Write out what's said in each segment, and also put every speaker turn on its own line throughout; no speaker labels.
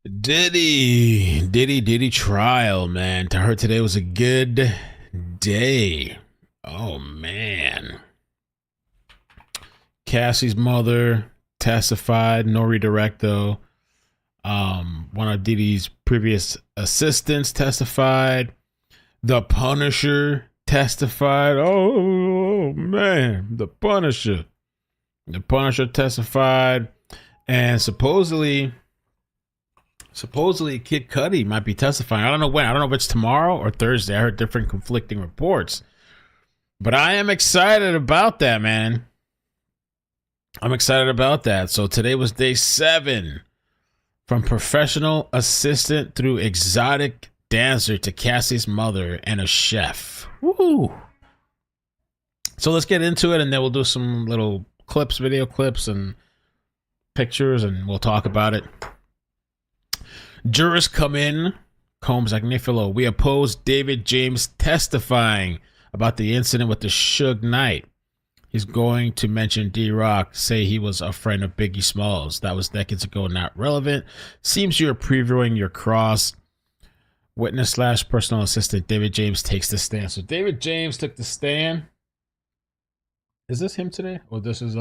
Diddy trial, man. To her today was a good day. Oh man. Cassie's mother testified, no redirect though. One of Diddy's previous assistants testified. The Punisher testified. Oh man, the Punisher. The Punisher testified, and supposedly Kid Cudi might be testifying. I don't know when. I don't know if it's tomorrow or Thursday. I heard different conflicting reports. But I am excited about that, man. I'm excited about that. So today was day 7. From professional assistant through exotic dancer to Cassie's mother and a chef. Woo! So let's get into it, and then we'll do some little clips, video clips, and pictures, and we'll talk about it. Jurors come in. Combs Agnifilo. We oppose David James testifying about the incident with the Suge Knight. He's going to mention D-Rock, say he was a friend of Biggie Smalls. That was decades ago, not relevant. Seems you're previewing your cross. Witness / personal assistant David James takes the stand. So David James took the stand. Is this him today? Or this is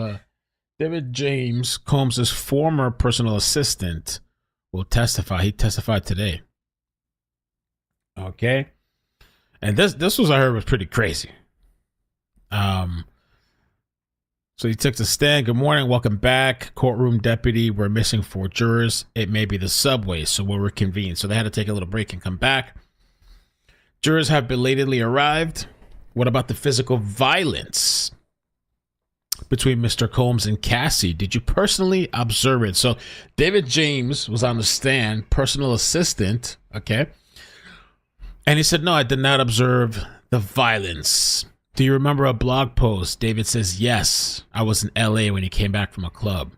David James, Combs' former personal assistant, will testify. He testified today. Okay. And this was, I heard, was pretty crazy. So he took the stand. Good morning. Welcome back. Courtroom deputy. We're missing 4 jurors. It may be the subway, so we'll reconvene. So they had to take a little break and come back. Jurors have belatedly arrived. What about the physical violence between Mr. Combs and Cassie? Did you personally observe it? So David James was on the stand, personal assistant, okay? And he said, no, I did not observe the violence. Do you remember a blog post? David says, yes, I was in LA when he came back from a club.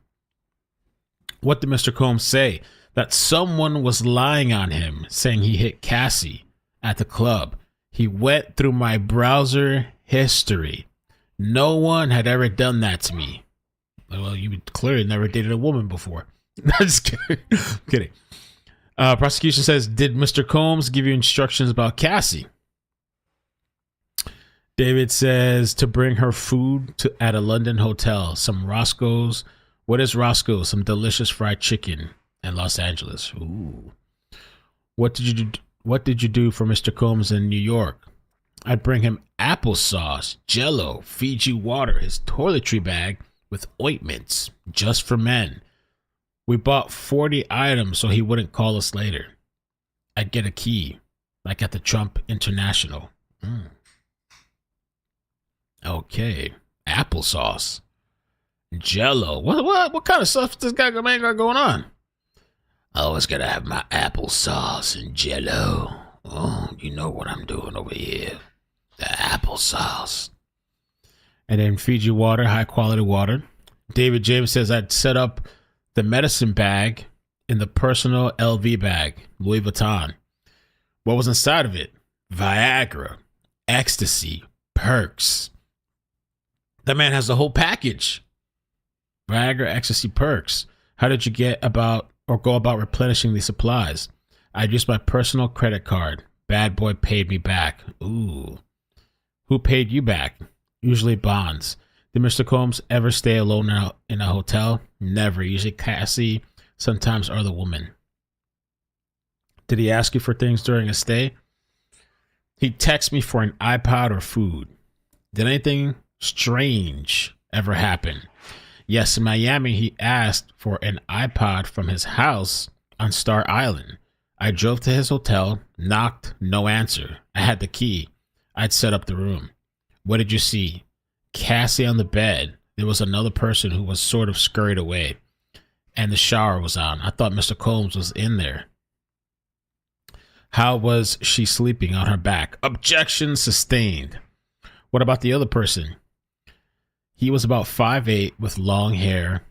What did Mr. Combs say? That someone was lying on him, saying he hit Cassie at the club. He went through my browser history. No one had ever done that to me. Well, you clearly never dated a woman before. Just kidding. I'm kidding. Prosecution says, did Mr. Combs give you instructions about Cassie? David says to bring her food at a London hotel. Some Roscoe's. What is Roscoe's? Some delicious fried chicken in Los Angeles. Ooh. What did you do for Mr. Combs in New York? I'd bring him applesauce, Jello, Fiji water, his toiletry bag with ointments just for men. We bought 40 items so he wouldn't call us later. I'd get a key, like at the Trump International. Okay, applesauce, Jello. What kind of stuff this guy got going on? I always gotta have my applesauce and Jello. Oh, you know what I'm doing over here. The applesauce. And then Fiji water, high quality water. David James says I'd set up the medicine bag in the personal LV bag, Louis Vuitton. What was inside of it? Viagra, ecstasy, perks. That man has the whole package. Viagra, ecstasy, perks. How did you go about replenishing these supplies? I used my personal credit card. Bad boy paid me back. Ooh. Who paid you back? Usually bonds. Did Mr. Combs ever stay alone in a hotel? Never. Usually Cassie, sometimes other women. Did he ask you for things during a stay? He texted me for an iPod or food. Did anything strange ever happen? Yes, in Miami, he asked for an iPod from his house on Star Island. I drove to his hotel, knocked, no answer. I had the key. I'd set up the room. What did you see? Cassie on the bed. There was another person who was sort of scurried away, and the shower was on. I thought Mr. Combs was in there. How was she sleeping? On her back? Objection sustained. What about the other person? He was about 5'8" with long hair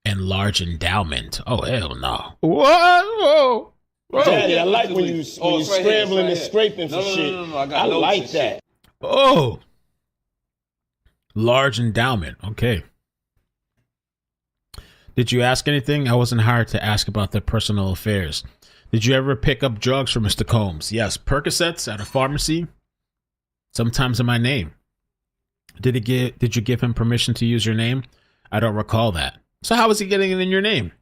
and large endowment. Oh, hell no. What? Whoa. Whoa.
Daddy, I like when you scrambling and scraping for shit. No, I like that.
Oh. Large endowment. Okay. Did you ask anything? I wasn't hired to ask about their personal affairs. Did you ever pick up drugs for Mr. Combs? Yes. Percocets at a pharmacy? Sometimes in my name. Did you give him permission to use your name? I don't recall that. So how was he getting it in your name?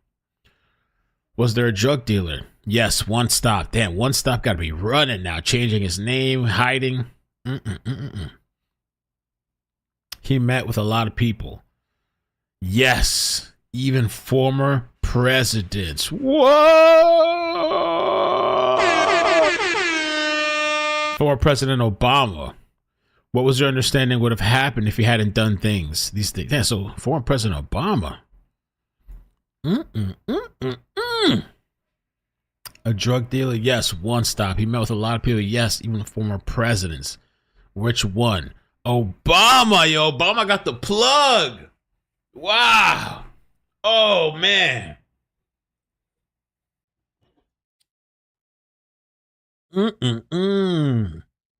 Was there a drug dealer? Yes, one stop. Damn, one stop got to be running now, changing his name, hiding. He met with a lot of people. Yes, even former presidents. Whoa! Former President Obama. What was your understanding would have happened if he hadn't done things? These things. Yeah, so former President Obama. A drug dealer? Yes, one stop. He met with a lot of people. Yes, even former presidents. Which one? Obama, yo. Obama got the plug. Wow. Oh, man.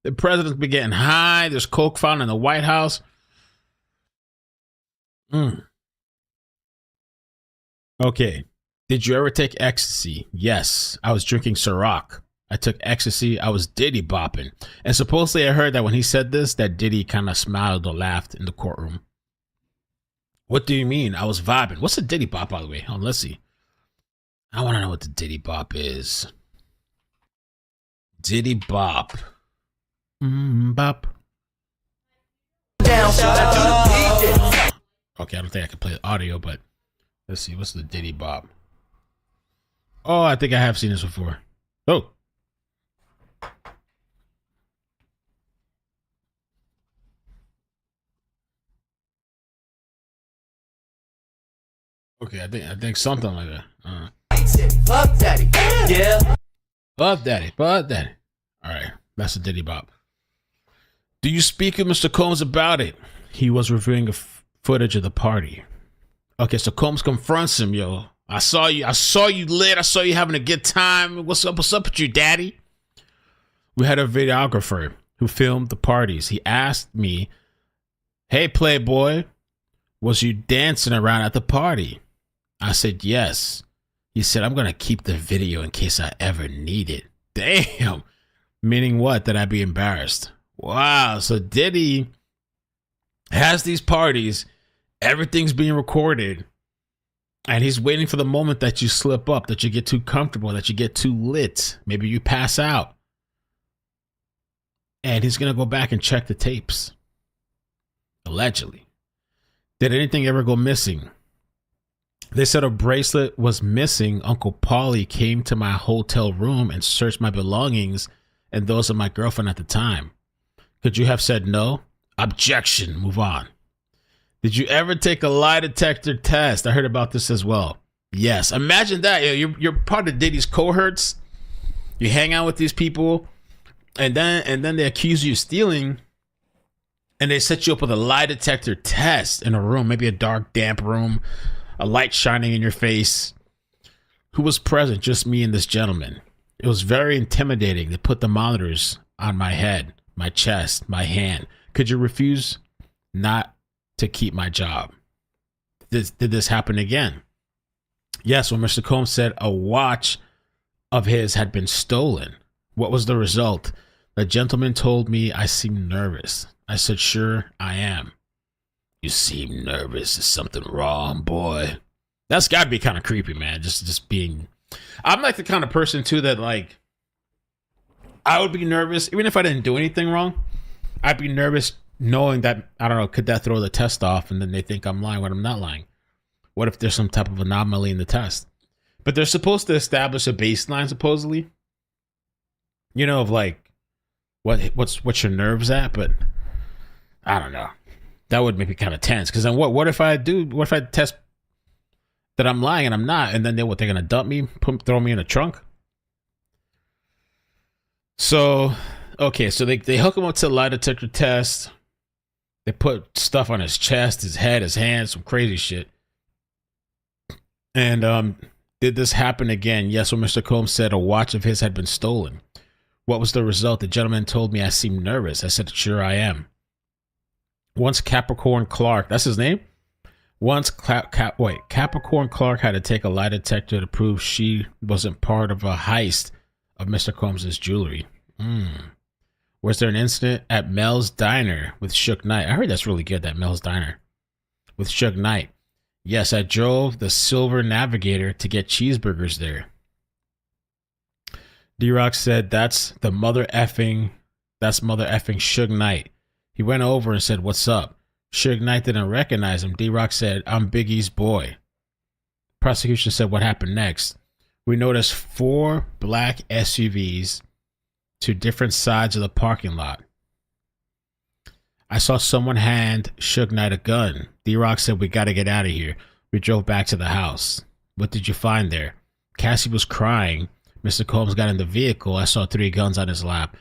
The president's been getting high. There's coke found in the White House. Okay. Did you ever take ecstasy? Yes. I was drinking Ciroc. I took ecstasy. I was Diddy bopping. And supposedly I heard that when he said this, that Diddy kind of smiled or laughed in the courtroom. What do you mean? I was vibing. What's a Diddy bop, by the way? Let's see. I want to know what the Diddy bop is. Diddy bop. Bop. Okay, I don't think I can play the audio, but let's see. What's the Diddy bop? Oh, I think I have seen this before. Oh. Okay, I think something like that. Love Daddy. Yeah. Love Daddy. Love Daddy. All right, that's the Diddy bop. Do you speak with Mr. Combs about it? He was reviewing the footage of the party. Okay, so Combs confronts him, yo. I saw you lit. I saw you having a good time. What's up with you, Daddy? We had a videographer who filmed the parties. He asked me, hey, Playboy, was you dancing around at the party? I said, yes. He said, I'm going to keep the video in case I ever need it. Damn. Meaning what? That I'd be embarrassed. Wow. So Diddy has these parties. Everything's being recorded. And he's waiting for the moment that you slip up, that you get too comfortable, that you get too lit. Maybe you pass out. And he's going to go back and check the tapes. Allegedly. Did anything ever go missing? They said a bracelet was missing. Uncle Paulie came to my hotel room and searched my belongings and those of my girlfriend at the time. Could you have said no? Objection. Move on. Did you ever take a lie detector test? I heard about this as well. Yes. Imagine that. You're part of Diddy's cohorts. You hang out with these people, and then they accuse you of stealing, and they set you up with a lie detector test in a room, maybe a dark, damp room, a light shining in your face. Who was present? Just me and this gentleman. It was very intimidating. They put the monitors on my head, my chest, my hand. Could you refuse not to keep my job? Did this happen again? Yes, when Mr. Combs said a watch of his had been stolen. What was the result? The gentleman told me I seemed nervous. I said, sure, I am. You seem nervous. Is something wrong, boy? That's got to be kind of creepy, man. Just being... I'm like the kind of person, too, that, like, I would be nervous. Even if I didn't do anything wrong, I'd be nervous knowing that, I don't know, could that throw the test off and then they think I'm lying when I'm not lying? What if there's some type of anomaly in the test? But they're supposed to establish a baseline, supposedly. You know, of like, what's your nerves at? But I don't know. That would make me kind of tense. Because then what if I test that I'm lying and I'm not, and then they're going to dump me, throw me in a trunk? So, okay, so they hook him up to the lie detector test. They put stuff on his chest, his head, his hands, some crazy shit. And did this happen again? Yes, when Mr. Combs said a watch of his had been stolen. What was the result? The gentleman told me I seemed nervous. I said, sure I am. Once Capricorn Clark, that's his name, Once Capricorn Clark had to take a lie detector to prove she wasn't part of a heist of Mr. Combs' jewelry. Was there an incident at Mel's Diner with Suge Knight? I heard that's really good, that Mel's Diner with Suge Knight. Yes, I drove the Silver Navigator to get cheeseburgers there. D-Rock said that's mother effing Suge Knight. He went over and said, "What's up?" Suge Knight didn't recognize him. D-Rock said, "I'm Biggie's boy." Prosecution said, "What happened next?" We noticed 4 black SUVs to different sides of the parking lot. I saw someone hand Suge Knight a gun. D-Rock said, "We got to get out of here." We drove back to the house. What did you find there? Cassie was crying. Mr. Combs got in the vehicle. I saw 3 guns on his lap.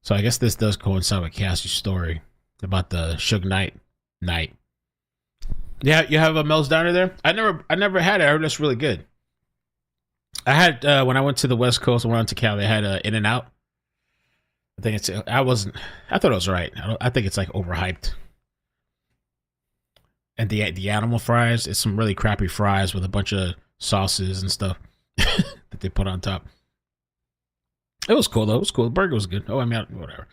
So I guess this does coincide with Cassie's story about the Suge Knight night. Yeah, you have a Mel's Diner there? I never had it. I heard it's really good. I had when I went to the West Coast and went to Cali, they had In-N-Out. I thought it was right. I think it's like overhyped. And the animal fries, it's some really crappy fries with a bunch of sauces and stuff that they put on top. It was cool though. It was cool. The burger was good. Oh, I mean, whatever.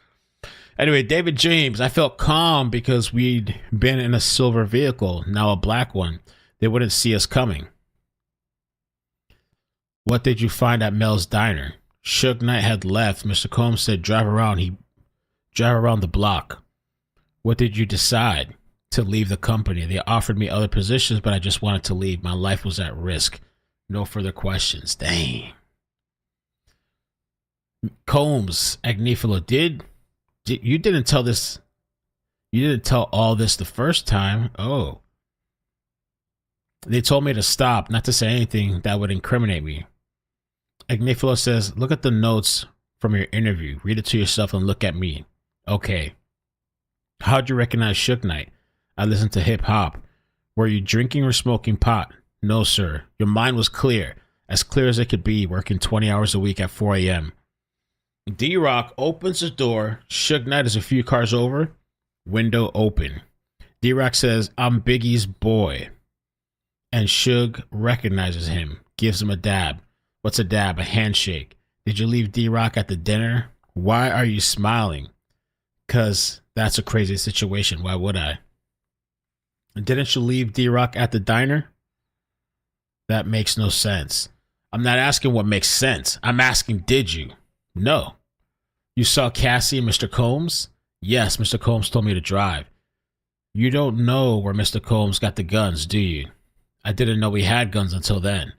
Anyway, David James, I felt calm because we'd been in a silver vehicle, now a black one. They wouldn't see us coming. What did you find at Mel's Diner? Suge Knight had left. Mr. Combs said, drive around. He drive around the block. What did you decide? To leave the company. They offered me other positions, but I just wanted to leave. My life was at risk. No further questions. Dang. Combs, Agnifilo, you didn't tell this. You didn't tell all this the first time. Oh. They told me to stop, not to say anything that would incriminate me. Agnifilo says, look at the notes from your interview. Read it to yourself and look at me. Okay. How'd you recognize Suge Knight? I listened to hip hop. Were you drinking or smoking pot? No, sir. Your mind was clear. As clear as it could be, working 20 hours a week at 4 a.m. D-Rock opens the door. Suge Knight is a few cars over. Window open. D-Rock says, I'm Biggie's boy. And Suge recognizes him. Gives him a dab. What's a dab? A handshake. Did you leave D-Rock at the dinner? Why are you smiling? Because that's a crazy situation. Why would I? Didn't you leave D-Rock at the diner? That makes no sense. I'm not asking what makes sense. I'm asking, did you? No. You saw Cassie and Mr. Combs? Yes, Mr. Combs told me to drive. You don't know where Mr. Combs got the guns, do you? I didn't know he had guns until then.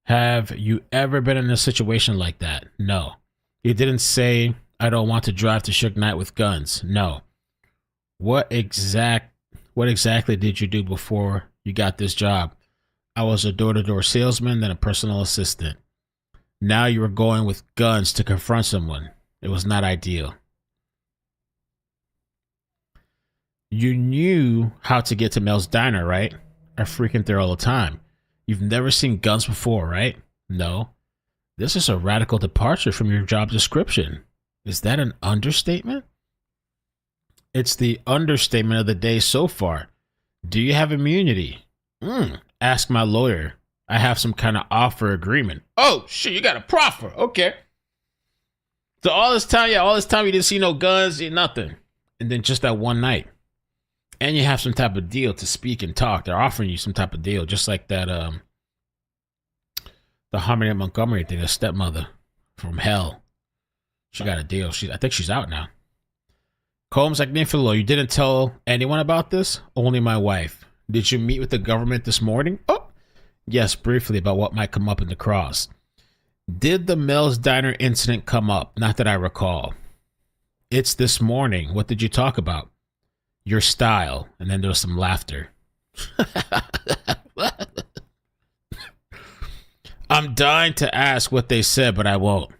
Have you ever been in a situation like that? No. You didn't say, I don't want to drive to Suge Knight with guns. No. What exactly did you do before you got this job? I was a door-to-door salesman, then a personal assistant. Now you were going with guns to confront someone. It was not ideal. You knew how to get to Mel's Diner, right? I frequent there all the time. You've never seen guns before, right? No. This is a radical departure from your job description. Is that an understatement? It's the understatement of the day so far. Do you have immunity? Ask my lawyer. I have some kind of offer agreement. Oh, shit, you got a proffer. Okay. So all this time you didn't see no guns, nothing. And then just that one night. And you have some type of deal to speak and talk. They're offering you some type of deal, just like that, the Harmony Montgomery thing, the stepmother from hell. She got a deal. I think she's out now. Combs, Agnifilo, you didn't tell anyone about this? Only my wife. Did you meet with the government this morning? Oh, yes, briefly about what might come up in the cross. Did the Mel's Diner incident come up? Not that I recall. It's this morning. What did you talk about? Your style. And then there was some laughter. I'm dying to ask what they said, but I won't.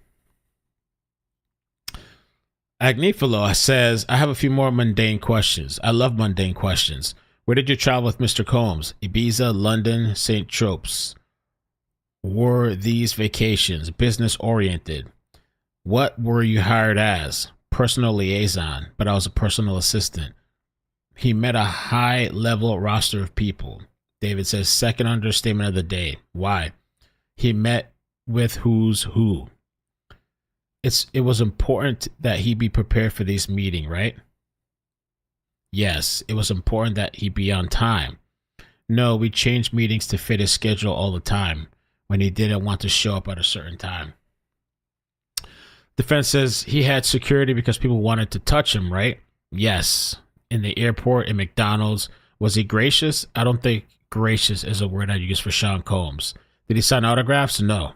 Agnifilo says, I have a few more mundane questions. I love mundane questions. Where did you travel with Mr. Combs? Ibiza, London, St. Tropez. Were these vacations business-oriented? What were you hired as? Personal liaison, but I was a personal assistant. He met a high-level roster of people. David says, second understatement of the day. Why? He met with who's who. It was important that he be prepared for this meeting, right? Yes, it was important that he be on time. No, we changed meetings to fit his schedule all the time when he didn't want to show up at a certain time. Defense says he had security because people wanted to touch him, right? Yes. In the airport, in McDonald's. Was he gracious? I don't think gracious is a word I use for Sean Combs. Did he sign autographs? No.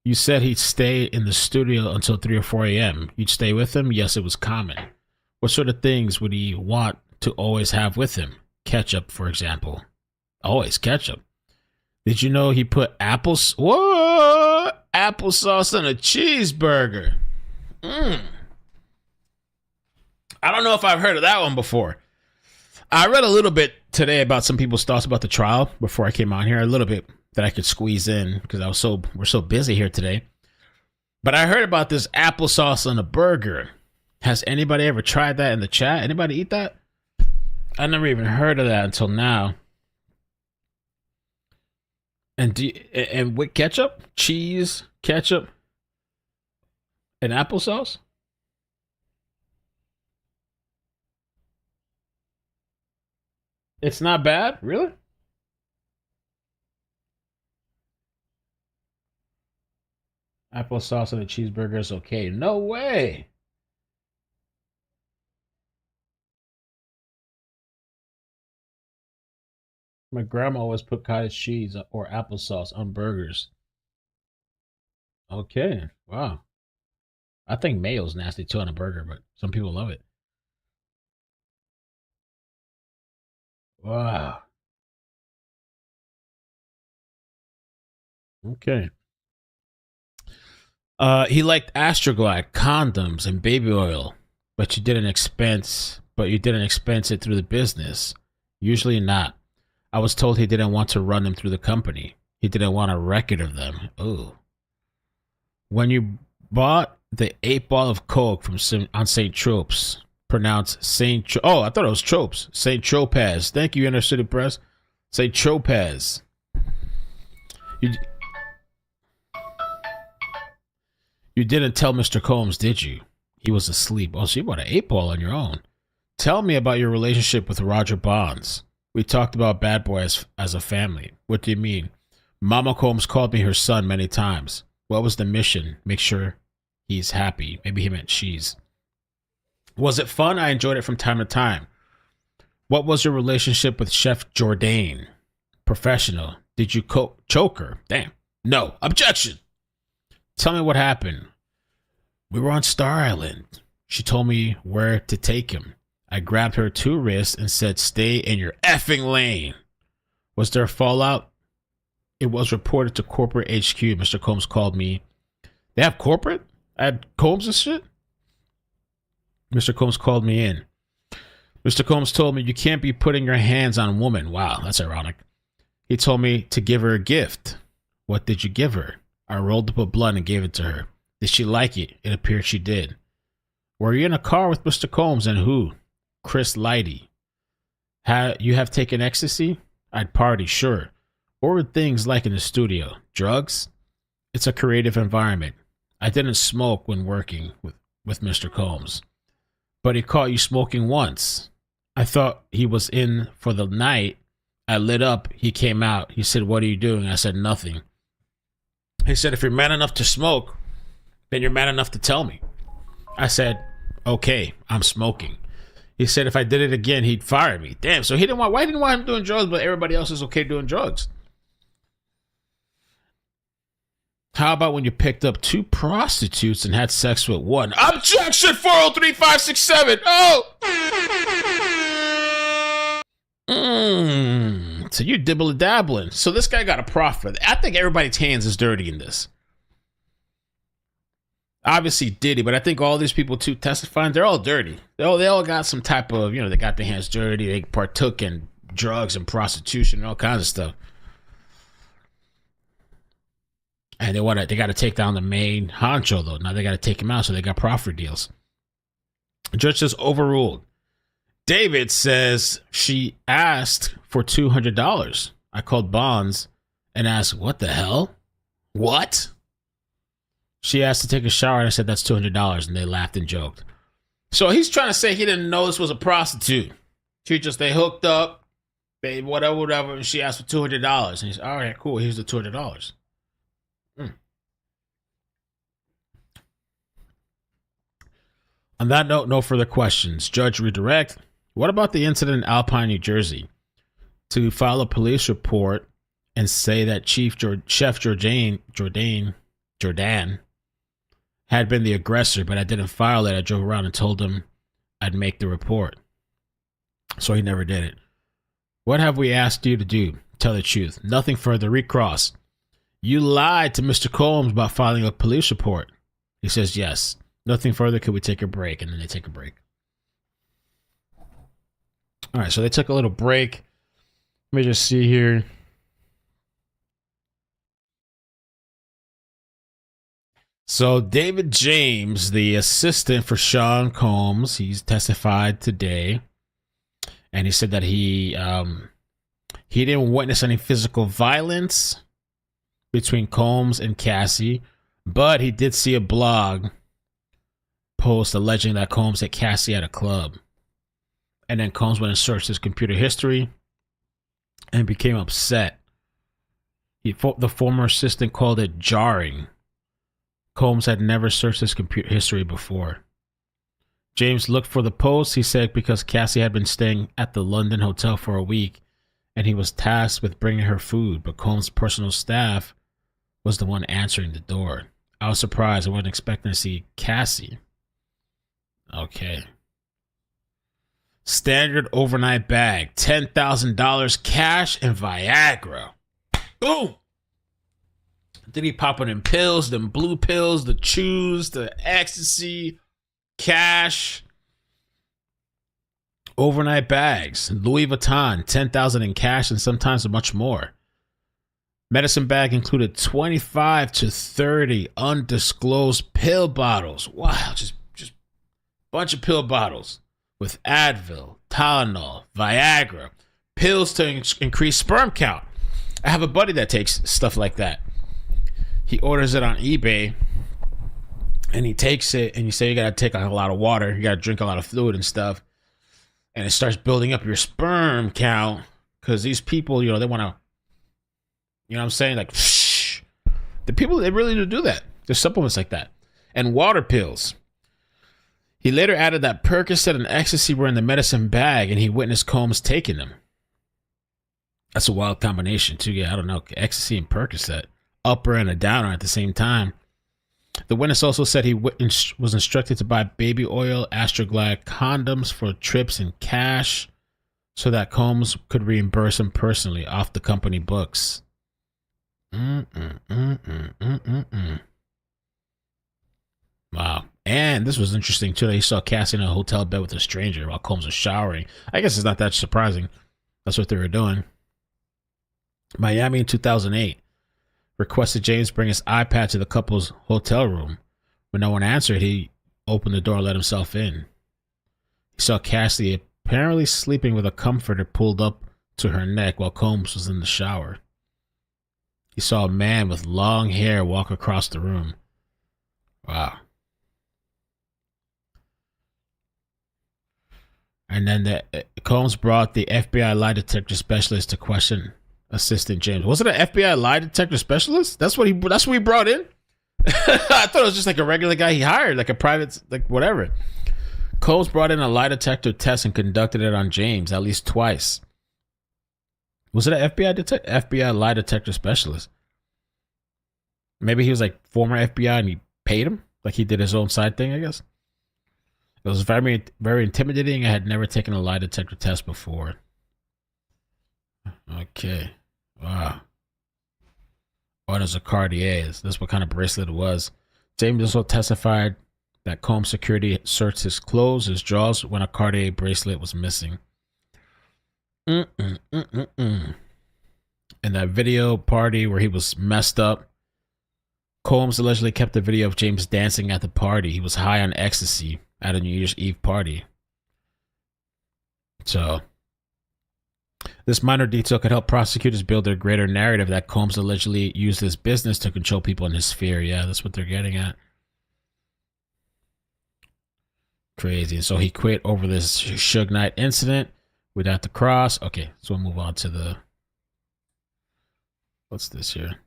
You said he'd stay in the studio until 3 or 4 a.m. You'd stay with him? Yes, it was common. What sort of things would he want to always have with him? Ketchup, for example. Always ketchup. Did you know he put applesauce on a cheeseburger? I don't know if I've heard of that one before. I read a little bit today about some people's thoughts about the trial before I came on here. A little bit that I could squeeze in because we're so busy here today. But I heard about this applesauce on a burger. Has anybody ever tried that in the chat? Anybody eat that? I never even heard of that until now. And with ketchup, cheese, ketchup, and applesauce? It's not bad, really? Applesauce on a cheeseburger is okay. No way. My grandma always put cottage cheese or applesauce on burgers. Okay. Wow. I think mayo's nasty too on a burger, but some people love it. Wow. Okay. He liked Astroglide, condoms, and baby oil, but you didn't expense it through the business. Usually not. I was told he didn't want to run them through the company. He didn't want a record of them. Ooh. When you bought the 8-ball of Coke from on St. Tropez, pronounced St. I thought it was Tropez. St. Tropez. Thank you, Inner City Press. St. Tropez. You didn't tell Mr. Combs, did you? He was asleep. Oh, so you bought an 8-ball on your own. Tell me about your relationship with Roger Bonds. We talked about Bad Boy as a family. What do you mean? Mama Combs called me her son many times. What was the mission? Make sure he's happy. Maybe he meant she's. Was it fun? I enjoyed it from time to time. What was your relationship with Chef Jourdain? Professional. Did you choke her? Damn. No. Objection. Tell me what happened. We were on Star Island. She told me where to take him. I grabbed her 2 wrists and said, stay in your effing lane. Was there a fallout? It was reported to corporate HQ. Mr. Combs called me. They have corporate? I had Combs and shit? Mr. Combs called me in. Mr. Combs told me you can't be putting your hands on women. Wow, that's ironic. He told me to give her a gift. What did you give her? I rolled up a blunt and gave it to her. Did she like it? It appeared she did. Were you in a car with Mr. Combs and who? Chris Lighty. You have taken ecstasy? I'd party, sure. What were things like in the studio? Drugs? It's a creative environment. I didn't smoke when working with Mr. Combs. But he caught you smoking once. I thought he was in for the night. I lit up. He came out. He said, what are you doing? I said, nothing. He said, if you're man enough to smoke, then you're man enough to tell me. I said, okay, I'm smoking. He said if I did it again, he'd fire me. Damn, so why didn't want him doing drugs, but everybody else is okay doing drugs? How about when you picked up 2 prostitutes and had sex with one? Objection, 403567. So you dibble-dabbling. So this guy got a profit. I think everybody's hands is dirty in this. Obviously Diddy, but I think all these people too testifying, they're all dirty. They all got some type of, they got their hands dirty. They partook in drugs and prostitution and all kinds of stuff. And they got to take down the main honcho though. Now they got to take him out, so they got profit deals. The judge says overruled. David says she asked for $200. I called Bonds and asked, what the hell? What? She asked to take a shower and I said, that's $200. And they laughed and joked. So he's trying to say he didn't know this was a prostitute. They hooked up, babe, whatever. And she asked for $200. And he's, all right, cool. Here's the $200. On that note, no further questions. Judge redirect. What about the incident in Alpine, New Jersey? To file a police report and say that Chef Jordan had been the aggressor, but I didn't file it. I drove around and told him I'd make the report. So he never did it. What have we asked you to do? Tell the truth. Nothing further. Recross. You lied to Mr. Combs about filing a police report. He says yes. Nothing further. Could we take a break? And then they take a break. All right, so they took a little break. Let me just see here. So David James, the assistant for Sean Combs, he's testified today. And he said that he didn't witness any physical violence between Combs and Cassie, but he did see a blog post alleging that Combs hit Cassie at a club. And then Combs went and searched his computer history and became upset. The former assistant called it jarring. Combs had never searched his computer history before. James looked for the post, he said, because Cassie had been staying at the London hotel for a week and he was tasked with bringing her food, but Combs' personal staff was the one answering the door. I was surprised. I wasn't expecting to see Cassie. Okay. Standard overnight bag, $10,000 cash and Viagra. Boom! Did he pop in pills, them blue pills, the chews, the ecstasy, cash, overnight bags, Louis Vuitton, $10,000 in cash and sometimes much more. Medicine bag included 25 to 30 undisclosed pill bottles. Wow, just bunch of pill bottles with Advil, Tylenol, Viagra, pills to increase sperm count. I have a buddy that takes stuff like that. He orders it on eBay and he takes it and you say you got to take a lot of water. You got to drink a lot of fluid and stuff. And it starts building up your sperm count because these people, they want to, you know what I'm saying? Like, the people, they really do that. There's supplements like that. And water pills. He later added that Percocet and ecstasy were in the medicine bag and he witnessed Combs taking them. That's a wild combination too. Yeah, I don't know. Ecstasy and Percocet. Upper and a downer at the same time. The witness also said he was instructed to buy baby oil, Astroglide condoms for trips and cash so that Combs could reimburse him personally off the company books. Wow. And this was interesting too that he saw Cassie in a hotel bed with a stranger while Combs was showering. I guess it's not that surprising. That's what they were doing. Miami in 2008 requested James bring his iPad to the couple's hotel room. When no one answered, he opened the door and let himself in. He saw Cassie apparently sleeping with a comforter pulled up to her neck while Combs was in the shower. He saw a man with long hair walk across the room. Wow. And then Combs brought the FBI lie detector specialist to question Assistant James. Was it an FBI lie detector specialist? That's what he brought in? I thought it was just like a regular guy he hired, like a private, like whatever. Combs brought in a lie detector test and conducted it on James at least twice. Was it an FBI lie detector specialist? Maybe he was like former FBI and he paid him, like he did his own side thing, I guess. It was very, very intimidating. I had never taken a lie detector test before. Okay. Wow. Oh, there's a Cartier. That's what kind of bracelet it was. James also testified that Combs security searched his clothes, his drawers, when a Cartier bracelet was missing. In that video party where he was messed up, Combs allegedly kept a video of James dancing at the party. He was high on ecstasy at a New Year's Eve party. So this minor detail could help prosecutors build their greater narrative that Combs allegedly used his business to control people in his sphere. Yeah, that's what they're getting at. Crazy. So he quit over this Suge Knight incident without the cross. Okay, so we'll move on to the... What's this here?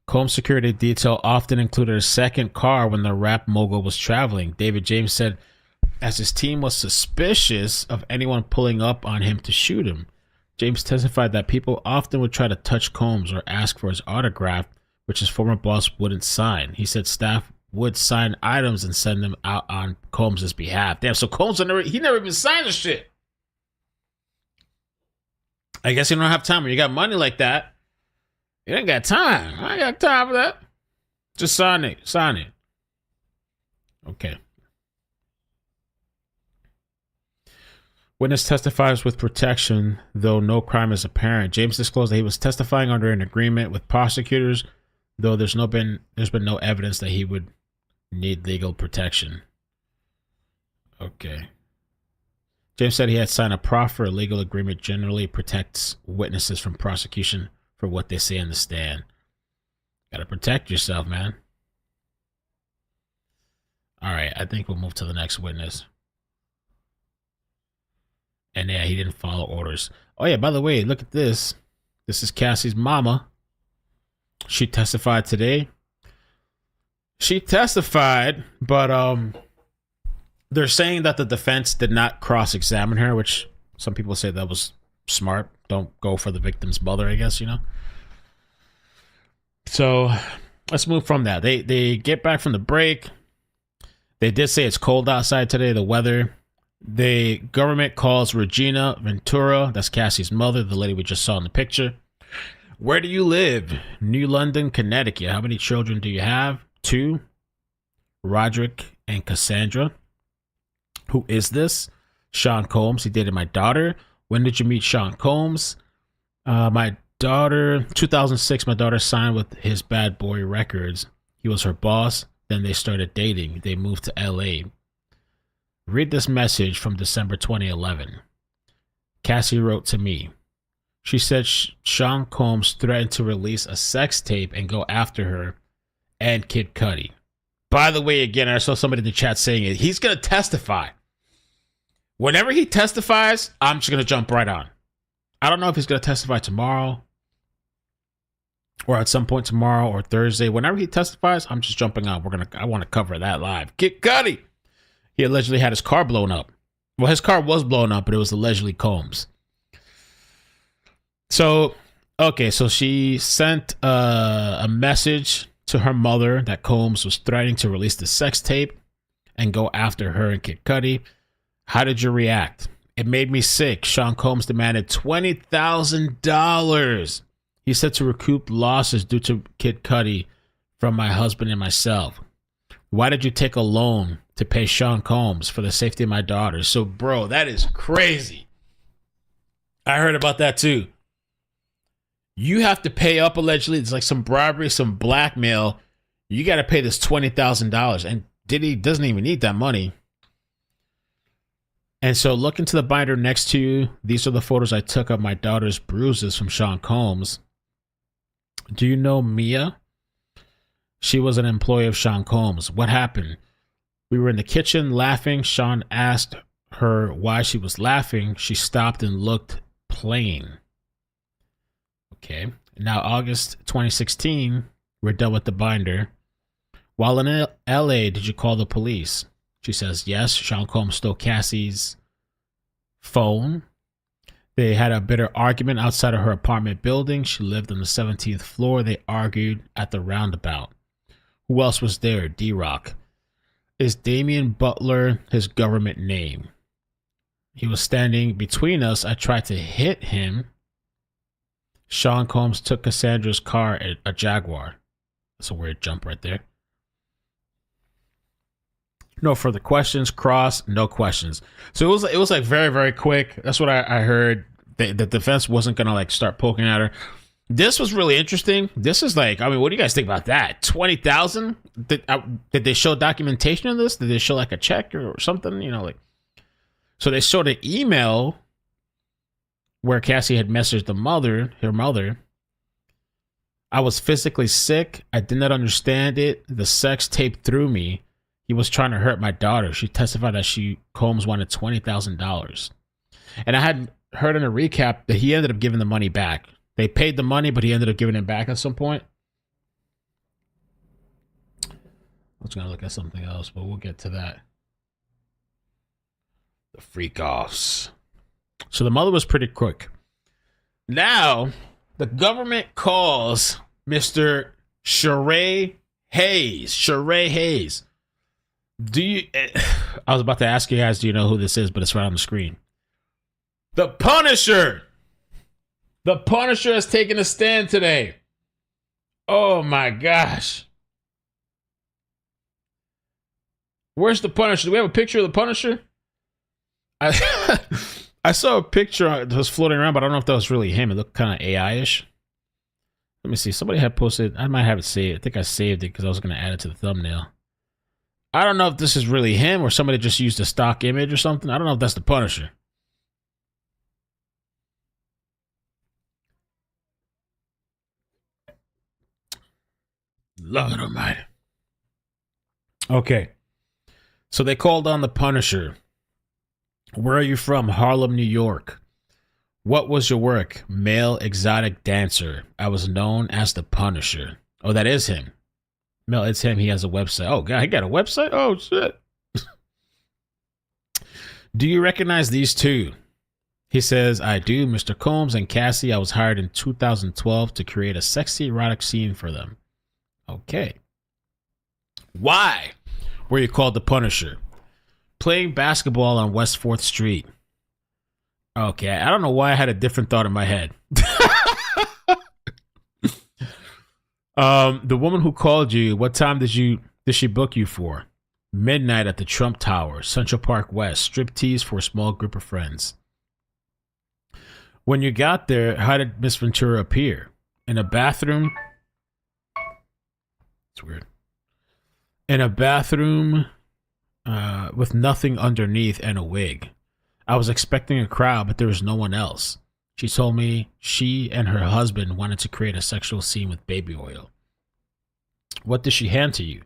Combs' security detail often included a second car when the rap mogul was traveling. David James said, as his team was suspicious of anyone pulling up on him to shoot him. James testified that people often would try to touch Combs or ask for his autograph, which his former boss wouldn't sign. He said staff would sign items and send them out on Combs' behalf. Damn, so Combs never even signed the shit. I guess you don't have time when you got money like that. You ain't got time. I ain't got time for that. Just sign it. Sign it. Okay. Witness testifies with protection, though no crime is apparent. James disclosed that he was testifying under an agreement with prosecutors, though there's been no evidence that he would need legal protection. Okay. James said he had signed a proffer. A legal agreement generally protects witnesses from prosecution for what they say in the stand. Gotta protect yourself, man. All right, I think we'll move to the next witness. And yeah, he didn't follow orders. Oh yeah, by the way, look at this. This is Cassie's mama. She testified today. She testified, but they're saying that the defense did not cross-examine her, which some people say that was smart. Don't go for the victim's mother, I guess, you know. So let's move from that. They get back from the break. They did say it's cold outside today, the weather. The government calls Regina Ventura, that's Cassie's mother, the lady we just saw in the picture. Where do you live? New London, Connecticut. How many children do you have? 2. Roderick and Cassandra. Who is this? Sean Combs. He dated my daughter. When did you meet Sean Combs? My daughter, 2006, my daughter signed with his Bad Boy Records. He was her boss. Then they started dating. They moved to LA. Read this message from December 2011. Cassie wrote to me. She said Sean Combs threatened to release a sex tape and go after her and Kid Cudi. By the way, again, I saw somebody in the chat saying it. He's going to testify. Whenever he testifies, I'm just going to jump right on. I don't know if he's going to testify tomorrow or at some point tomorrow or Thursday. Whenever he testifies, I'm just jumping on. I want to cover that live. Kid Cudi. He allegedly had his car blown up. Well, his car was blown up, but it was allegedly Combs. So, okay, so she sent a message to her mother that Combs was threatening to release the sex tape and go after her and Kid Cudi. How did you react? It made me sick. Sean Combs demanded $20,000. He said to recoup losses due to Kid Cudi from my husband and myself. Why did you take a loan to pay Sean Combs for the safety of my daughter? So, bro, that is crazy. I heard about that too. You have to pay up allegedly. It's like some bribery, some blackmail. You got to pay this $20,000. And Diddy doesn't even need that money. And so look into the binder next to you. These are the photos I took of my daughter's bruises from Sean Combs. Do you know Mia? She was an employee of Sean Combs. What happened? We were in the kitchen laughing. Sean asked her why she was laughing. She stopped and looked plain. Okay. Now, August 2016, we're done with the binder. While in LA, did you call the police? She says, yes. Sean Combs stole Cassie's phone. They had a bitter argument outside of her apartment building. She lived on the 17th floor. They argued at the roundabout. Who else was there? D-Rock. Is Damian Butler his government name? He was standing between us. I tried to hit him. Sean Combs took Cassandra's car, a Jaguar. That's a weird jump right there. No further questions. Cross, no questions. So it was like very, very quick. That's what I heard. The defense wasn't going to like start poking at her. This was really interesting. This is like, I mean, what do you guys think about that? 20,000? Did they show documentation of this? Did they show like a check or something? You know, like So they showed an email where Cassie had messaged her mother. I was physically sick. I did not understand it. The sex tape threw me. He was trying to hurt my daughter. She testified that Combs wanted $20,000. And I had heard in a recap that he ended up giving the money back. They paid the money, but he ended up giving it back at some point. I was going to look at something else, but we'll get to that. The freak offs. So the mother was pretty quick. Now, the government calls Mr. Sheree Hayes. Sheree Hayes. I was about to ask you guys, do you know who this is? But it's right on the screen. The Punisher. The Punisher has taken a stand today. Oh my gosh. Where's the Punisher? Do we have a picture of the Punisher? I saw a picture that was floating around, but I don't know if that was really him. It looked kind of AI-ish. Let me see. Somebody had posted. I might have it saved. I think I saved it because I was going to add it to the thumbnail. I don't know if this is really him or somebody just used a stock image or something. I don't know if that's the Punisher. Lord Almighty. Okay. So they called on the Punisher. Where are you from? Harlem, New York. What was your work? Male exotic dancer. I was known as the Punisher. Oh, that is him. No, it's him. He has a website. Oh, God, he got a website? Oh, shit. Do you recognize these two? He says, I do. Mr. Combs and Cassie, I was hired in 2012 to create a sexy erotic scene for them. Okay. Why were you called the Punisher? Playing basketball on West 4th Street. Okay, I don't know why I had a different thought in my head. The woman who called you, what time did she book you for? Midnight at the Trump Tower, Central Park West, striptease for a small group of friends. When you got there, how did Miss Ventura appear? In a bathroom? It's weird. In a bathroom with nothing underneath and a wig. I was expecting a crowd, but there was no one else. She told me she and her husband wanted to create a sexual scene with baby oil. What did she hand to you?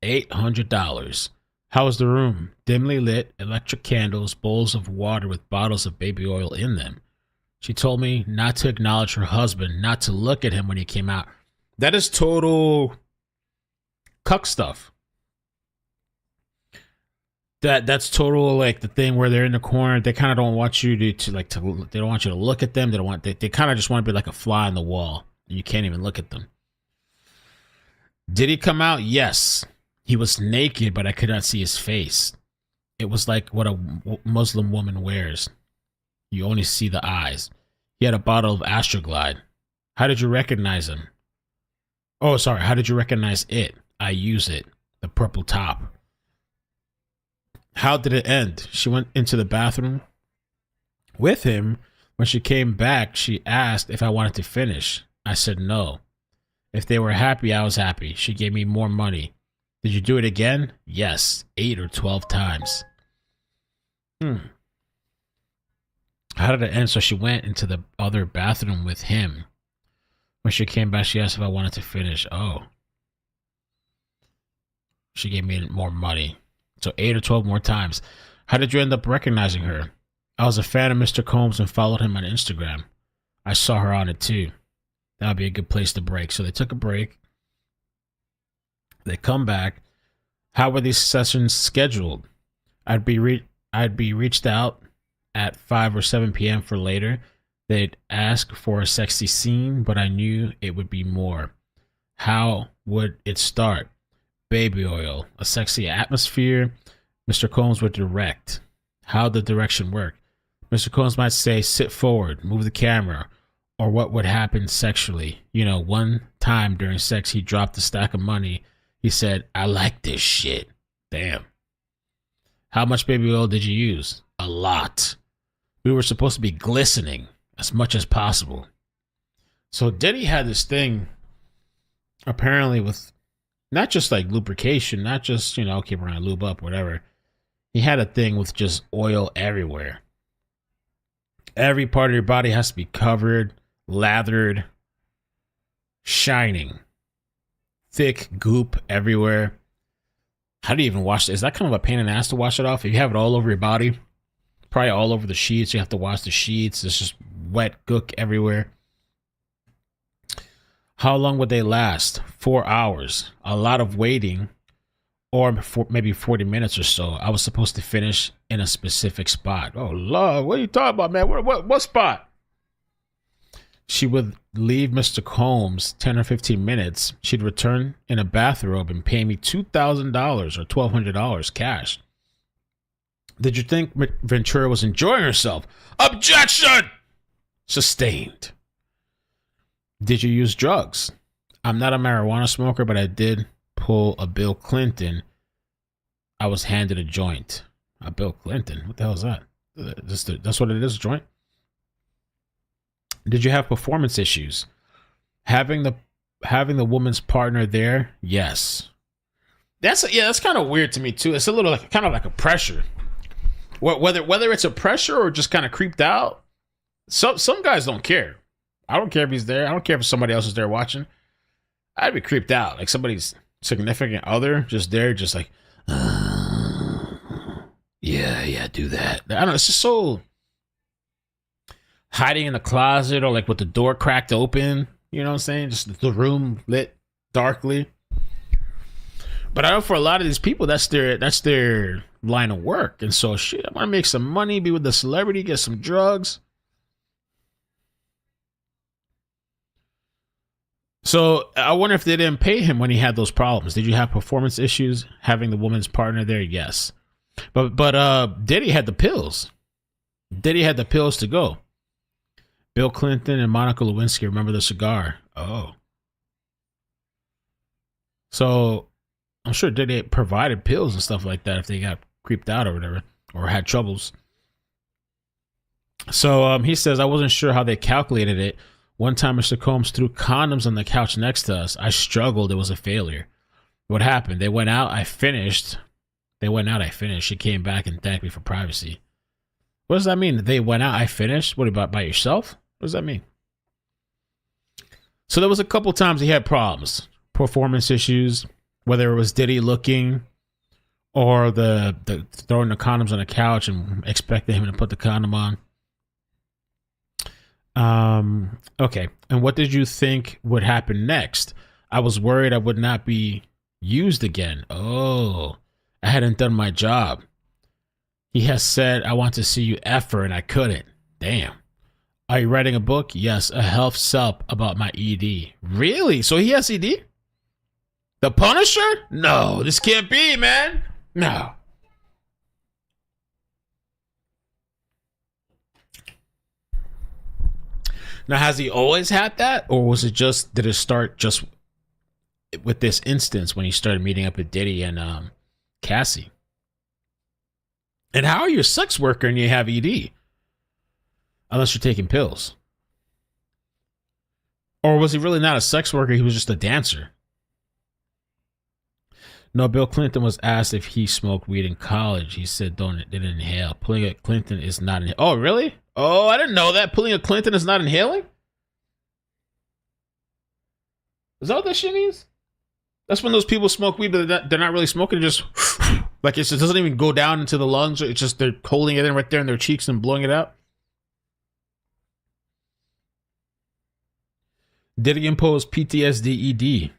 $800. How was the room? Dimly lit, electric candles, bowls of water with bottles of baby oil in them. She told me not to acknowledge her husband, not to look at him when he came out. That is total cuck stuff. That's total, like, the thing where they're in the corner. They kind of don't want you they don't want you to look at them. They kind of just want to be like a fly on the wall. You can't even look at them. Did he come out? Yes. He was naked, but I could not see his face. It was like what a Muslim woman wears. You only see the eyes. He had a bottle of Astroglide. How did you recognize him? Oh, sorry. How did you recognize it? I use it. The purple top. How did it end? She went into the bathroom with him. When she came back, she asked if I wanted to finish. I said no. If they were happy, I was happy. She gave me more money. Did you do it again? Yes, 8 or 12 times. How did it end? So she went into the other bathroom with him. When she came back, she asked if I wanted to finish. Oh. She gave me more money. So 8 or 12 more times. How did you end up recognizing her? I was a fan of Mr. Combs and followed him on Instagram. I saw her on it too. That would be a good place to break. So they took a break. They come back. How were these sessions scheduled? I'd be reached out at 5 or 7 p.m. for later. They'd ask for a sexy scene, but I knew it would be more. How would it start? Baby oil, a sexy atmosphere. Mr. Combs would direct. How the direction work? Mr. Combs might say, sit forward, move the camera, or what would happen sexually. You know, one time during sex, he dropped a stack of money. He said, I like this shit. Damn. How much baby oil did you use? A lot. We were supposed to be glistening as much as possible. So Diddy had this thing, apparently, with not just like lubrication, not just, okay, we're going to lube up, whatever. He had a thing with just oil everywhere. Every part of your body has to be covered, lathered, shining. Thick goop everywhere. How do you even wash it? Is that kind of a pain in the ass to wash it off? If you have it all over your body, probably all over the sheets, you have to wash the sheets. It's just wet gook everywhere. How long would they last? 4 hours. A lot of waiting, or maybe 40 minutes or so. I was supposed to finish in a specific spot. Oh, Lord, what are you talking about, man? What spot? She would leave Mr. Combs 10 or 15 minutes. She'd return in a bathrobe and pay me $2,000 or $1,200 cash. Did you think Ventura was enjoying herself? Objection! Sustained. Did you use drugs? I'm not a marijuana smoker, but I did pull a Bill Clinton. I was handed a joint. A Bill Clinton? What the hell is that? That's what it is, a joint? Did you have performance issues? Having the woman's partner there? Yes. That's kind of weird to me too. It's a little kind of like a pressure. Whether it's a pressure or just kind of creeped out. Some guys don't care. I don't care if he's there. I don't care if somebody else is there watching. I'd be creeped out. Like somebody's significant other just there, just like, yeah, do that. I don't know. It's just so hiding in the closet or like with the door cracked open. You know what I'm saying? Just the room lit darkly. But I know for a lot of these people, that's their line of work. And so, shit, I want to make some money, be with the celebrity, get some drugs. So I wonder if they didn't pay him when he had those problems. Did you have performance issues having the woman's partner there? Yes. But Diddy had the pills. Diddy had the pills to go. Bill Clinton and Monica Lewinsky, remember the cigar? Oh. So I'm sure Diddy provided pills and stuff like that if they got creeped out or whatever, or had troubles. So he says, I wasn't sure how they calculated it. One time, Mr. Combs threw condoms on the couch next to us. I struggled. It was a failure. What happened? They went out. I finished. She came back and thanked me for privacy. What does that mean? They went out. I finished? What about by yourself? What does that mean? So there was a couple times he had problems. Performance issues, whether it was Diddy looking or the throwing the condoms on the couch and expecting him to put the condom on. Okay. And what did you think would happen next? I was worried I would not be used again. Oh, I hadn't done my job. He has said, I want to see you effer, and I couldn't. Damn. Are you writing a book? Yes, a health sup about my ED. Really? So he has ED? The Punisher? No, this can't be, man. No. Now, has he always had that? Or did it start just with this instance when he started meeting up with Diddy and Cassie? And how are you a sex worker and you have ED? Unless you're taking pills. Or was he really not a sex worker? He was just a dancer. No, Bill Clinton was asked if he smoked weed in college. He said, didn't inhale. Pulling a Clinton is not inhaling. Oh, really? Oh, I didn't know that. Pulling a Clinton is not inhaling? Is that what that shit means? That's when those people smoke weed, but they're not really smoking. Just like it doesn't even go down into the lungs. It's just they're holding it in right there in their cheeks and blowing it out. Did he impose PTSD ED?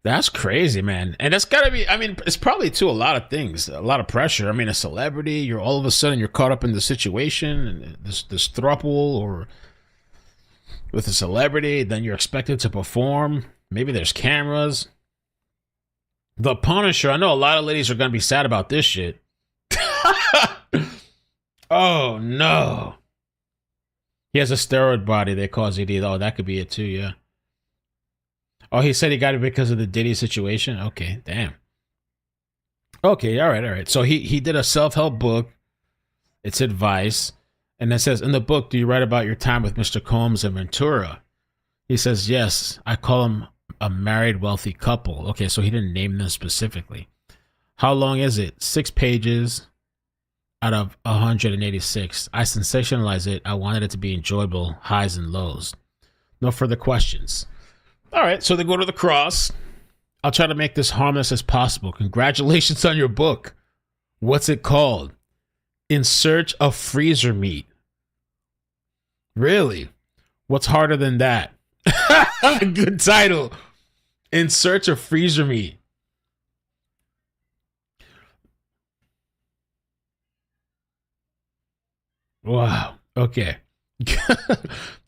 That's crazy, man. And that's gotta be, I mean, it's probably too a lot of things, a lot of pressure. I mean, a celebrity, you're all of a sudden you're caught up in the situation and this throuple or with a celebrity, then you're expected to perform. Maybe there's cameras. The Punisher, I know a lot of ladies are gonna be sad about this shit. Oh no. He has a steroid body that cause ED. Oh, that could be it too, yeah. Oh, he said he got it because of the Diddy situation? Okay, damn. Okay, all right. So he did a self-help book. It's advice. And it says, in the book, do you write about your time with Mr. Combs and Ventura? He says, yes. I call him a married, wealthy couple. Okay, so he didn't name them specifically. How long is it? 6 pages out of 186. I sensationalized it. I wanted it to be enjoyable, highs and lows. No further questions. All right, so they go to the cross. I'll try to make this harmless as possible. Congratulations on your book. What's it called? In Search of Freezer Meat. Really? What's harder than that? Good title. In Search of Freezer Meat. Wow. Okay.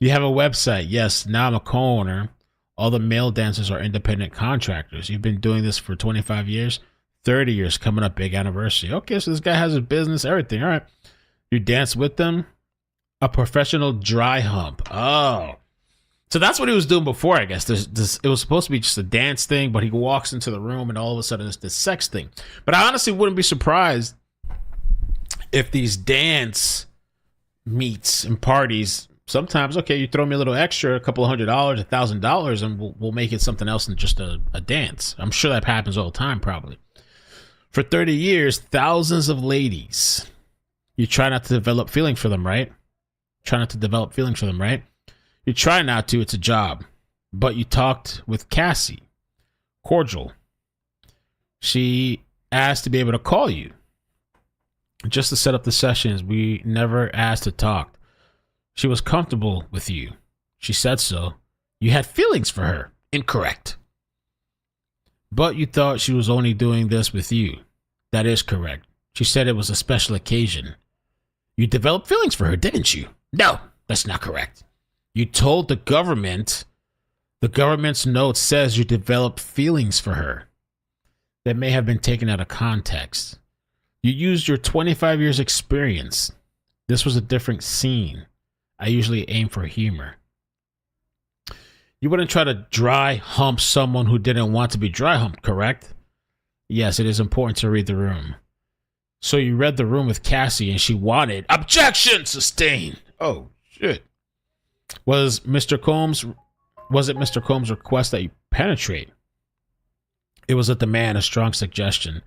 You have a website. Yes. Now I'm a co-owner. All the male dancers are independent contractors. You've been doing this for 25 years, 30 years, coming up, big anniversary. Okay. So this guy has a business, everything. All right. You dance with them. A professional dry hump. Oh. So that's what he was doing before, I guess. It was supposed to be just a dance thing, but he walks into the room and all of a sudden it's this sex thing. But I honestly wouldn't be surprised if these dance meets and parties, sometimes, okay, you throw me a little extra, a couple of $100, $1,000, and we'll make it something else than just a dance. I'm sure that happens all the time, probably. For 30 years, thousands of ladies. You try not to develop feelings for them, right? You try not to, it's a job. But you talked with Cassie. Cordial. She asked to be able to call you. Just to set up the sessions, we never asked to talk. She was comfortable with you. She said so. You had feelings for her. Incorrect. But you thought she was only doing this with you. That is correct. She said it was a special occasion. You developed feelings for her, didn't you? No, that's not correct. You told the government's note says you developed feelings for her. That may have been taken out of context. You used your 25 years experience. This was a different scene. I usually aim for humor. You wouldn't try to dry hump someone who didn't want to be dry humped, correct? Yes, it is important to read the room. So you read the room with Cassie and she wanted objection sustained. Oh, shit. Was it Mr. Combs' request that you penetrate? It was a demand, a strong suggestion.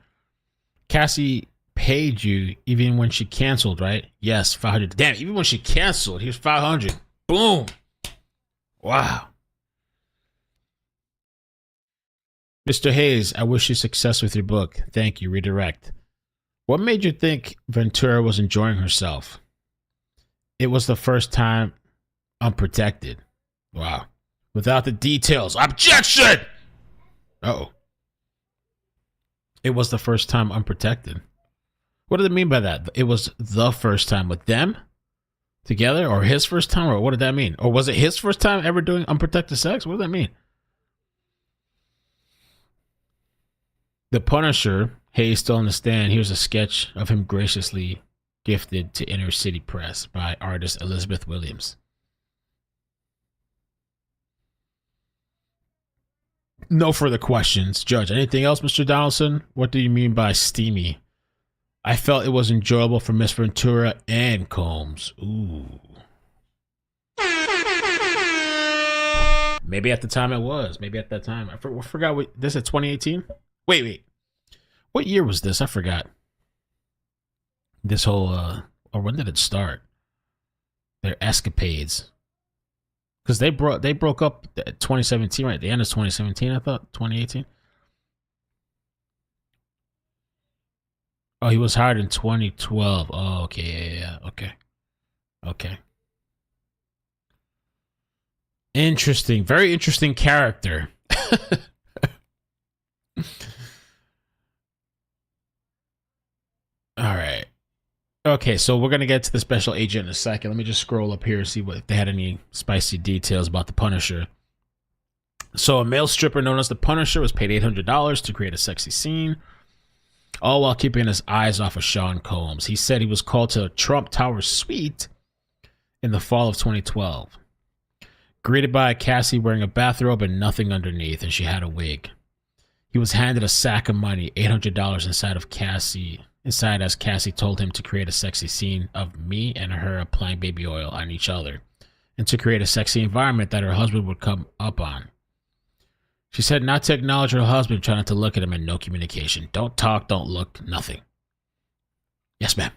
Cassie paid you even when she canceled, right? Yes, 500. Damn, even when she canceled, here's 500. Boom. Wow. Mr. Hayes, I wish you success with your book. Thank you. Redirect. What made you think Ventura was enjoying herself? It was the first time unprotected. Wow. Without the details. Objection! Uh-oh. It was the first time unprotected. What did it mean by that? It was the first time with them together, or his first time, or what did that mean? Or was it his first time ever doing unprotected sex? What did that mean? The Punisher, Hayes still on the stand. Here's a sketch of him graciously gifted to Inner City Press by artist Elizabeth Williams. No further questions. Judge, anything else, Mr. Donaldson? What do you mean by steamy? I felt it was enjoyable for Miss Ventura and Combs. Ooh. Maybe at the time it was. Maybe at that time. I forgot. This is 2018? Wait. What year was this? I forgot. This whole, or when did it start? Their escapades. Because they broke up 2017, right? The end of 2017, I thought. 2018. Oh, he was hired in 2012. Oh, okay. Yeah. Okay. Interesting. Very interesting character. All right. Okay, so we're going to get to the special agent in a second. Let me just scroll up here and see if they had any spicy details about the Punisher. So a male stripper known as the Punisher was paid $800 to create a sexy scene, all while keeping his eyes off of Sean Combs. He said he was called to Trump Tower Suite in the fall of 2012. Greeted by Cassie wearing a bathrobe and nothing underneath, and she had a wig. He was handed a sack of money, $800 inside as Cassie told him to create a sexy scene of me and her applying baby oil on each other, and to create a sexy environment that her husband would come up on. She said not to acknowledge her husband, trying not to look at him, and no communication. Don't talk, don't look, nothing. Yes, ma'am.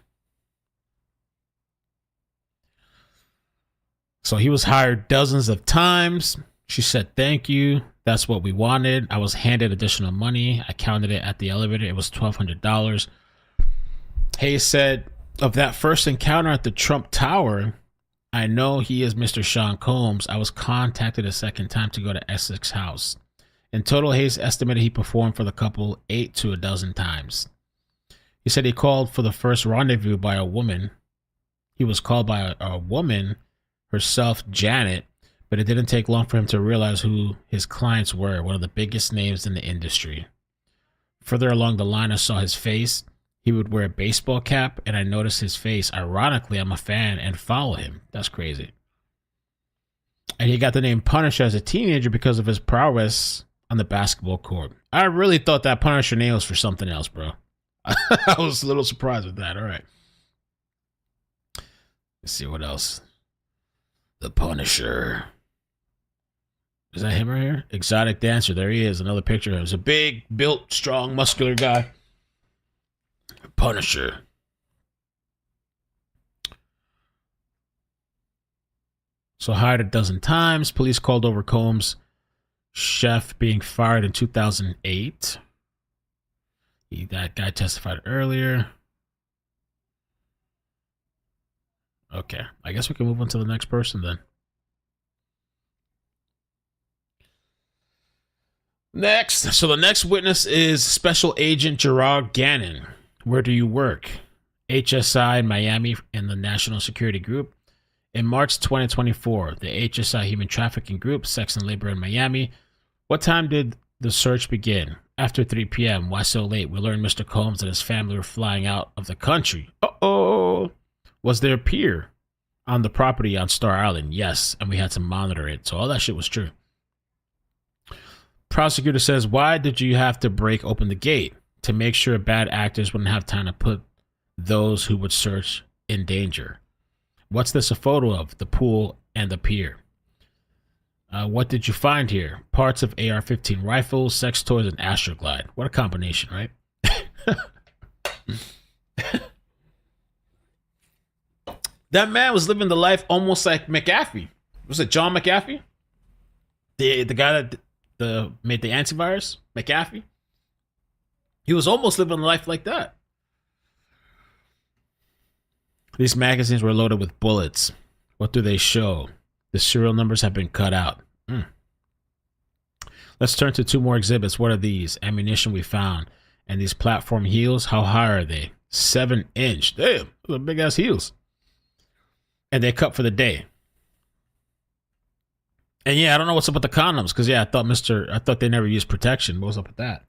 So he was hired dozens of times. She said, thank you. That's what we wanted. I was handed additional money. I counted it at the elevator. It was $1,200. Hayes said, of that first encounter at the Trump Tower, I know he is Mr. Sean Combs. I was contacted a second time to go to Essex House. In total, Hayes estimated he performed for the couple 8 to a dozen times. He said he called for the first rendezvous by a woman. He was called by a woman herself, Janet, but it didn't take long for him to realize who his clients were, one of the biggest names in the industry. Further along the line, I saw his face. He would wear a baseball cap, and I noticed his face. Ironically, I'm a fan and follow him. That's crazy. And he got the name Punisher as a teenager because of his prowess on the basketball court. I really thought that Punisher name was for something else, bro. I was a little surprised with that. All right. Let's see what else. The Punisher. Is that him right here? Exotic dancer. There he is. Another picture of him. He's a big, built, strong, muscular guy. Punisher. So hired a dozen times. Police called over Combs' chef being fired in 2008. That guy testified earlier. Okay. I guess we can move on to the next person then. Next. So the next witness is Special Agent Gerard Gannon. Where do you work? HSI in Miami in the National Security Group. In March 2024, the HSI Human Trafficking Group, Sex and Labor in Miami. What time did the search begin? After 3 p.m. Why so late? We learned Mr. Combs and his family were flying out of the country. Uh-oh. Was there a pier on the property on Star Island? Yes, and we had to monitor it. So all that shit was true. Prosecutor says, why did you have to break open the gate? To make sure bad actors wouldn't have time to put those who would search in danger. What's this a photo of? The pool and the pier. What did you find here? Parts of AR-15 rifles, sex toys, and Astroglide. What a combination, right? That man was living the life almost like McAfee. Was it John McAfee? The guy that made the antivirus? McAfee? He was almost living a life like that. These magazines were loaded with bullets. What do they show? The serial numbers have been cut out. Let's turn to 2 more exhibits. What are these? Ammunition we found. And these platform heels, how high are they? 7-inch. Damn, those are big ass heels. And they cut for the day. And yeah, I don't know what's up with the condoms, because yeah, I thought they never used protection. What was up with that?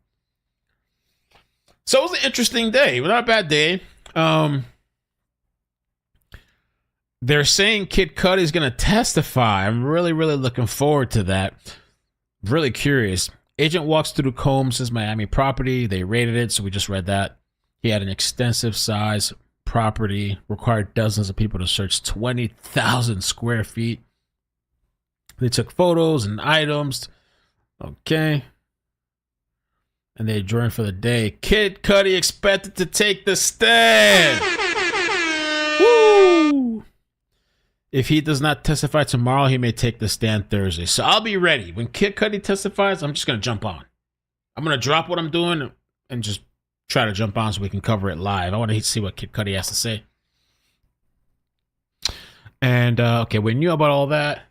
So it was an interesting day. Not a bad day. They're saying Kid Cudi's going to testify. I'm really, really looking forward to that. Really curious. Agent walks through Combs' Miami property. They raided it, so we just read that. He had an extensive size property, required dozens of people to search 20,000 square feet. They took photos and items. Okay. And they adjourned for the day. Kid Cudi expected to take the stand. Woo! If he does not testify tomorrow, he may take the stand Thursday. So I'll be ready. When Kid Cudi testifies, I'm just going to jump on. I'm going to drop what I'm doing and just try to jump on so we can cover it live. I want to see what Kid Cudi has to say. And, okay, we knew about all that.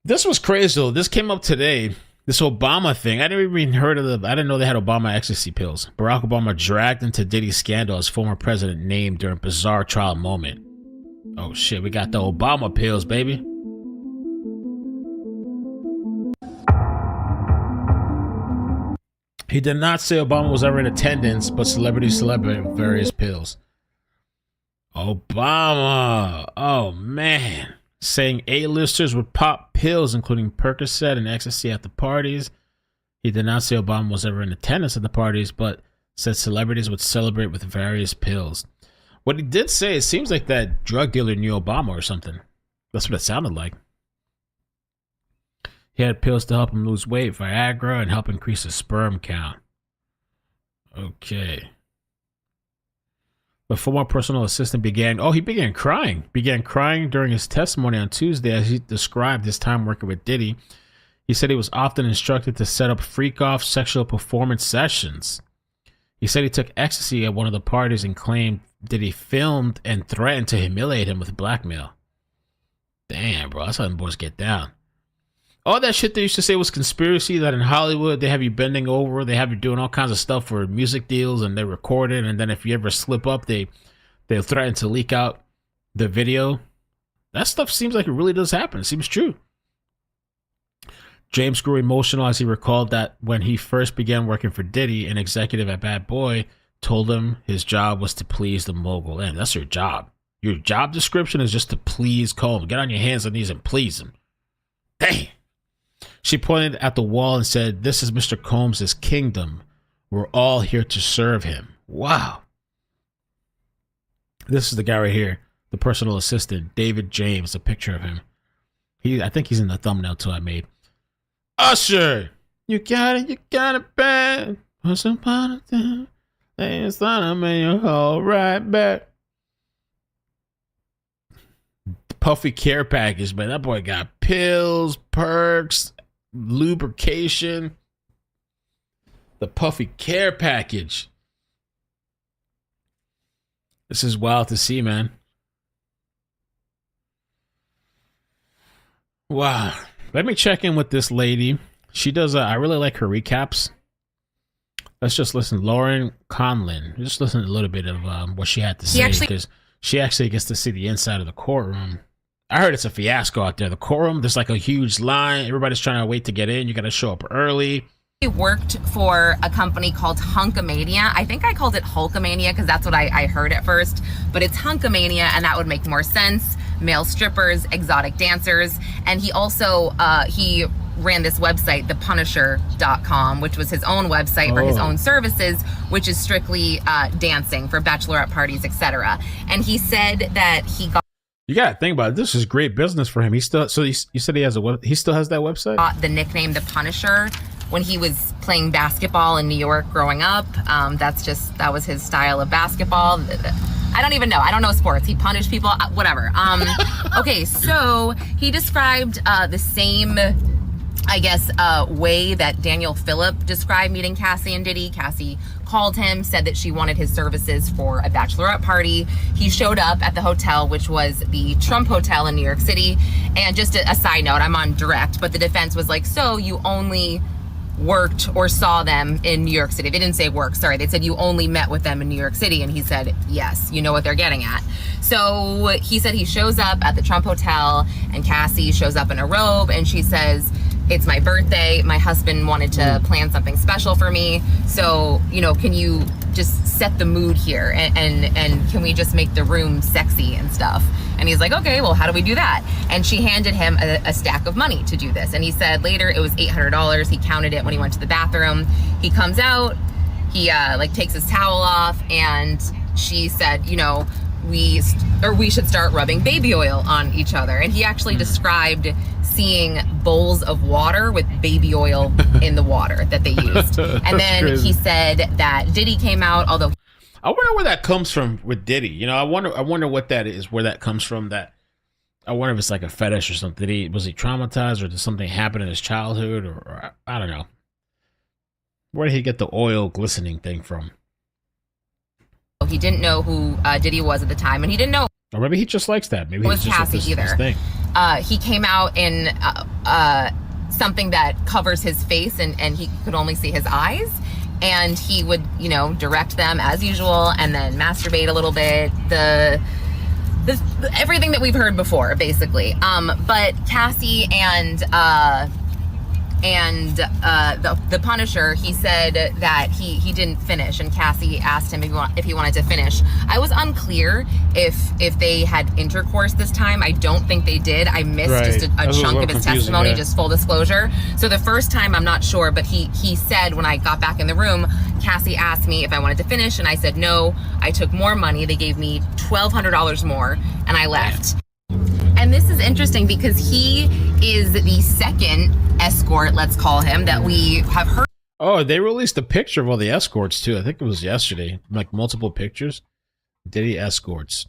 This was crazy, though. This came up today. This Obama thing. I didn't even heard of I didn't know they had Obama ecstasy pills. Barack Obama dragged into Diddy scandal as former president named during bizarre trial moment. Oh shit, we got the Obama pills, baby. He did not say Obama was ever in attendance, but celebrities celebrate various pills. Obama. Oh man. Saying A-listers would pop pills, including Percocet and ecstasy at the parties. He did not say Obama was ever in attendance at the parties, but said celebrities would celebrate with various pills. What he did say, it seems like that drug dealer knew Obama or something. That's what it sounded like. He had pills to help him lose weight, Viagra, and help increase his sperm count. Okay. The former personal assistant began crying. Began crying during his testimony on Tuesday as he described his time working with Diddy. He said he was often instructed to set up freak-off sexual performance sessions. He said he took ecstasy at one of the parties and claimed Diddy filmed and threatened to humiliate him with blackmail. Damn, bro, that's how them boys get down. All that shit they used to say was conspiracy, that in Hollywood they have you bending over, they have you doing all kinds of stuff for music deals, and they record it, and then if you ever slip up, they'll threaten to leak out the video. That stuff seems like it really does happen. It seems true. James grew emotional as he recalled that when he first began working for Diddy, an executive at Bad Boy told him his job was to please the mogul. And that's your job. Your job description is just to please Combs. Get on your hands and knees and please him. Dang. She pointed at the wall and said, "This is Mr. Combs' kingdom. We're all here to serve him." Wow. This is the guy right here, the personal assistant, David James, a picture of him. I think he's in the thumbnail too I made. Usher, you got it bad. Once upon a time, things thought I made you all right back. Puffy care package, man. That boy got pills, perks, lubrication. The Puffy care package. This is wild to see, man. Wow. Let me check in with this lady. She does, I really like her recaps. Let's just listen. Lauren Conlin. Just listen to a little bit of what she had to say, because she actually gets to see the inside of the courtroom. I heard it's a fiasco out there. The courtroom, there's like a huge line. Everybody's trying to wait to get in. You got to show up early.
He worked for a company called Hunkamania. I think I called it Hulkamania because that's what I heard at first, but it's Hunkamania, and that would make more sense. Male strippers, exotic dancers, and he also he ran this website, thepunisher.com, which was his own website for his own services, which is strictly dancing for bachelorette parties, etc. And he said that he got.
You got to think about it. This is great business for him. He still, so you said he has he still has that website?
Got the nickname The Punisher when he was playing basketball in New York growing up. That was his style of basketball. I don't even know. I don't know sports. He punished people, whatever. Okay, so he described the same, I guess, way that Daniel Phillip described meeting Cassie and Diddy. Cassie called him, said that she wanted his services for a bachelorette party. He showed up at the hotel, which was the Trump Hotel in New York City. And just a side note, I'm on direct, but the defense was like, so you only worked or saw them in New York City. They didn't say work, sorry. They said you only met with them in New York City. And he said, yes, you know what they're getting at. So he said he shows up at the Trump Hotel and Cassie shows up in a robe and she says, "It's my birthday. My husband wanted to plan something special for me. So, can you just set the mood here and can we just make the room sexy and stuff?" And he's like, "Okay, well, how do we do that?" And she handed him a stack of money to do this. And he said later it was $800. He counted it when he went to the bathroom. He comes out, he takes his towel off, and she said, we should start rubbing baby oil on each other. And he actually described seeing bowls of water with baby oil in the water that they used. And then crazy. He said that Diddy came out, although
I wonder where that comes from with Diddy. I wonder what that is, where that comes from. That I wonder if it's like a fetish or something. Was he traumatized, or did something happen in his childhood, or I don't know. Where did he get the oil glistening thing from?
He didn't know who Diddy was at the time, and he didn't know.
Or maybe he just likes that. Maybe
it was Cassie either. His thing. He came out in something that covers his face, and he could only see his eyes. And he would, direct them as usual, and then masturbate a little bit. Everything that we've heard before, basically. But Cassie and the Punisher, he said that he didn't finish, and Cassie asked him if he wanted to finish. I was unclear if they had intercourse this time. I don't think they did. I missed just a chunk of his testimony, just full disclosure. So the first time, I'm not sure, but he said when I got back in the room, Cassie asked me if I wanted to finish, and I said no. I took more money. They gave me $1,200 more, and I left. And and this is interesting because he is the second escort, let's call him, that we have heard.
Oh, they released a picture of all the escorts too. I think it was yesterday, like multiple pictures. Diddy escorts.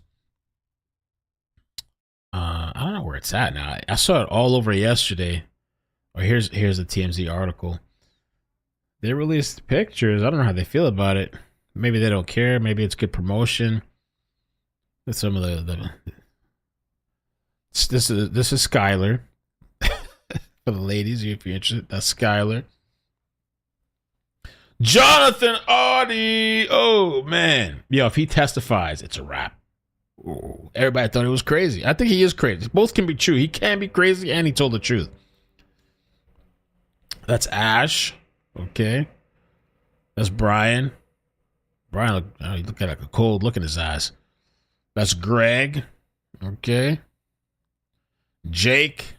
I don't know where it's at now. I saw it all over yesterday. Oh, here's the TMZ article. They released pictures. I don't know how they feel about it. Maybe they don't care. Maybe it's good promotion. That's some of the this is Skylar. For the ladies, if you're interested, that's Skylar. Jonathan Audie. Oh man, yo, if he testifies, it's a wrap. Ooh, everybody thought he was crazy. I think he is crazy. Both can be true. He can be crazy, and he told the truth. That's Ash. Okay, that's Brian. Brian, he look at like a cold look in his eyes. That's Greg. Okay. Jake,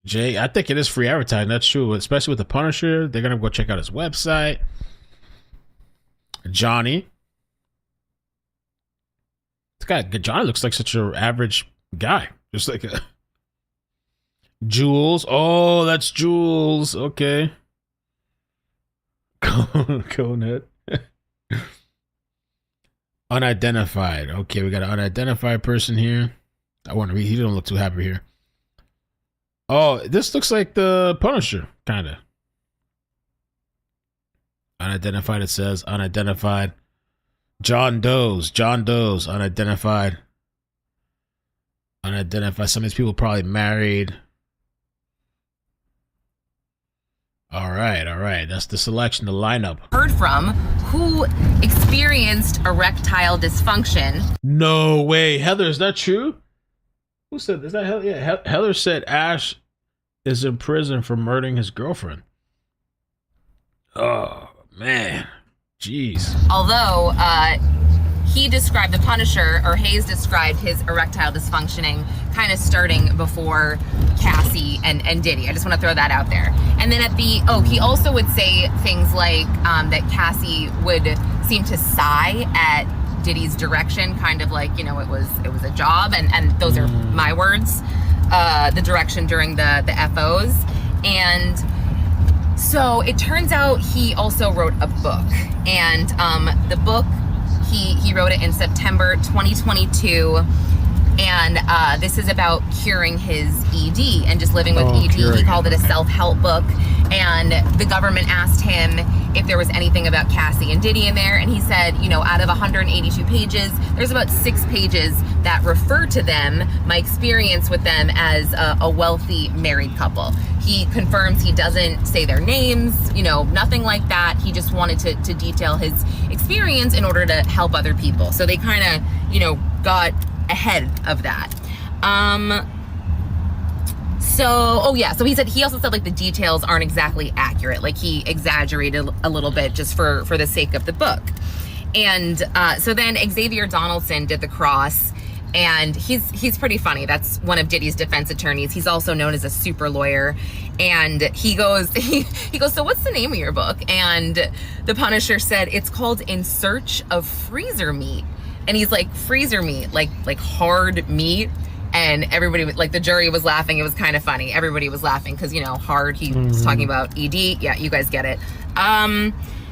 I think it is free advertising. That's true, especially with the Punisher. They're gonna go check out his website. Johnny, Johnny looks like such an average guy, just like a Jules. Oh, that's Jules. Okay, Conet. Unidentified. Okay, we got an unidentified person here. I want to read. He don't look too happy here. Oh, this looks like the Punisher, kind of. Unidentified, it says. Unidentified. John Doe's, unidentified. Unidentified. Some of these people probably married. All right. That's the selection, the lineup.
Heard from who experienced erectile dysfunction.
No way. Heather, is that true? Who said, is that Heather? Yeah, Heather said Ash is in prison for murdering his girlfriend. Oh, man. Jeez.
Although he described the Punisher, or Hayes described his erectile dysfunctioning kind of starting before Cassie and Diddy. I just want to throw that out there. And then he also would say things like that Cassie would seem to sigh at Diddy's direction, kind of like, it was a job, and those are my words, the direction during the FOs. And so it turns out he also wrote a book, and the book, he wrote it in September 2022, and this is about curing his ED and just living with ED. He called it a self-help book, and the government asked him if there was anything about Cassie and Diddy in there, and he said, out of 182 pages, there's about 6 pages that refer to them, my experience with them as a wealthy married couple. He confirms he doesn't say their names, nothing like that. He just wanted to detail his experience in order to help other people. So they kind of, got ahead of that. So he also said like the details aren't exactly accurate. Like he exaggerated a little bit just for the sake of the book. And so then Xavier Donaldson did the cross, and he's pretty funny. That's one of Diddy's defense attorneys. He's also known as a super lawyer. And he goes, so what's the name of your book? And the Punisher said, it's called In Search of Freezer Meat. And he's like, freezer meat, like hard meat. And everybody, like the jury was laughing. It was kind of funny. Everybody was laughing because, hard, he was talking about ED. Yeah, you guys get it.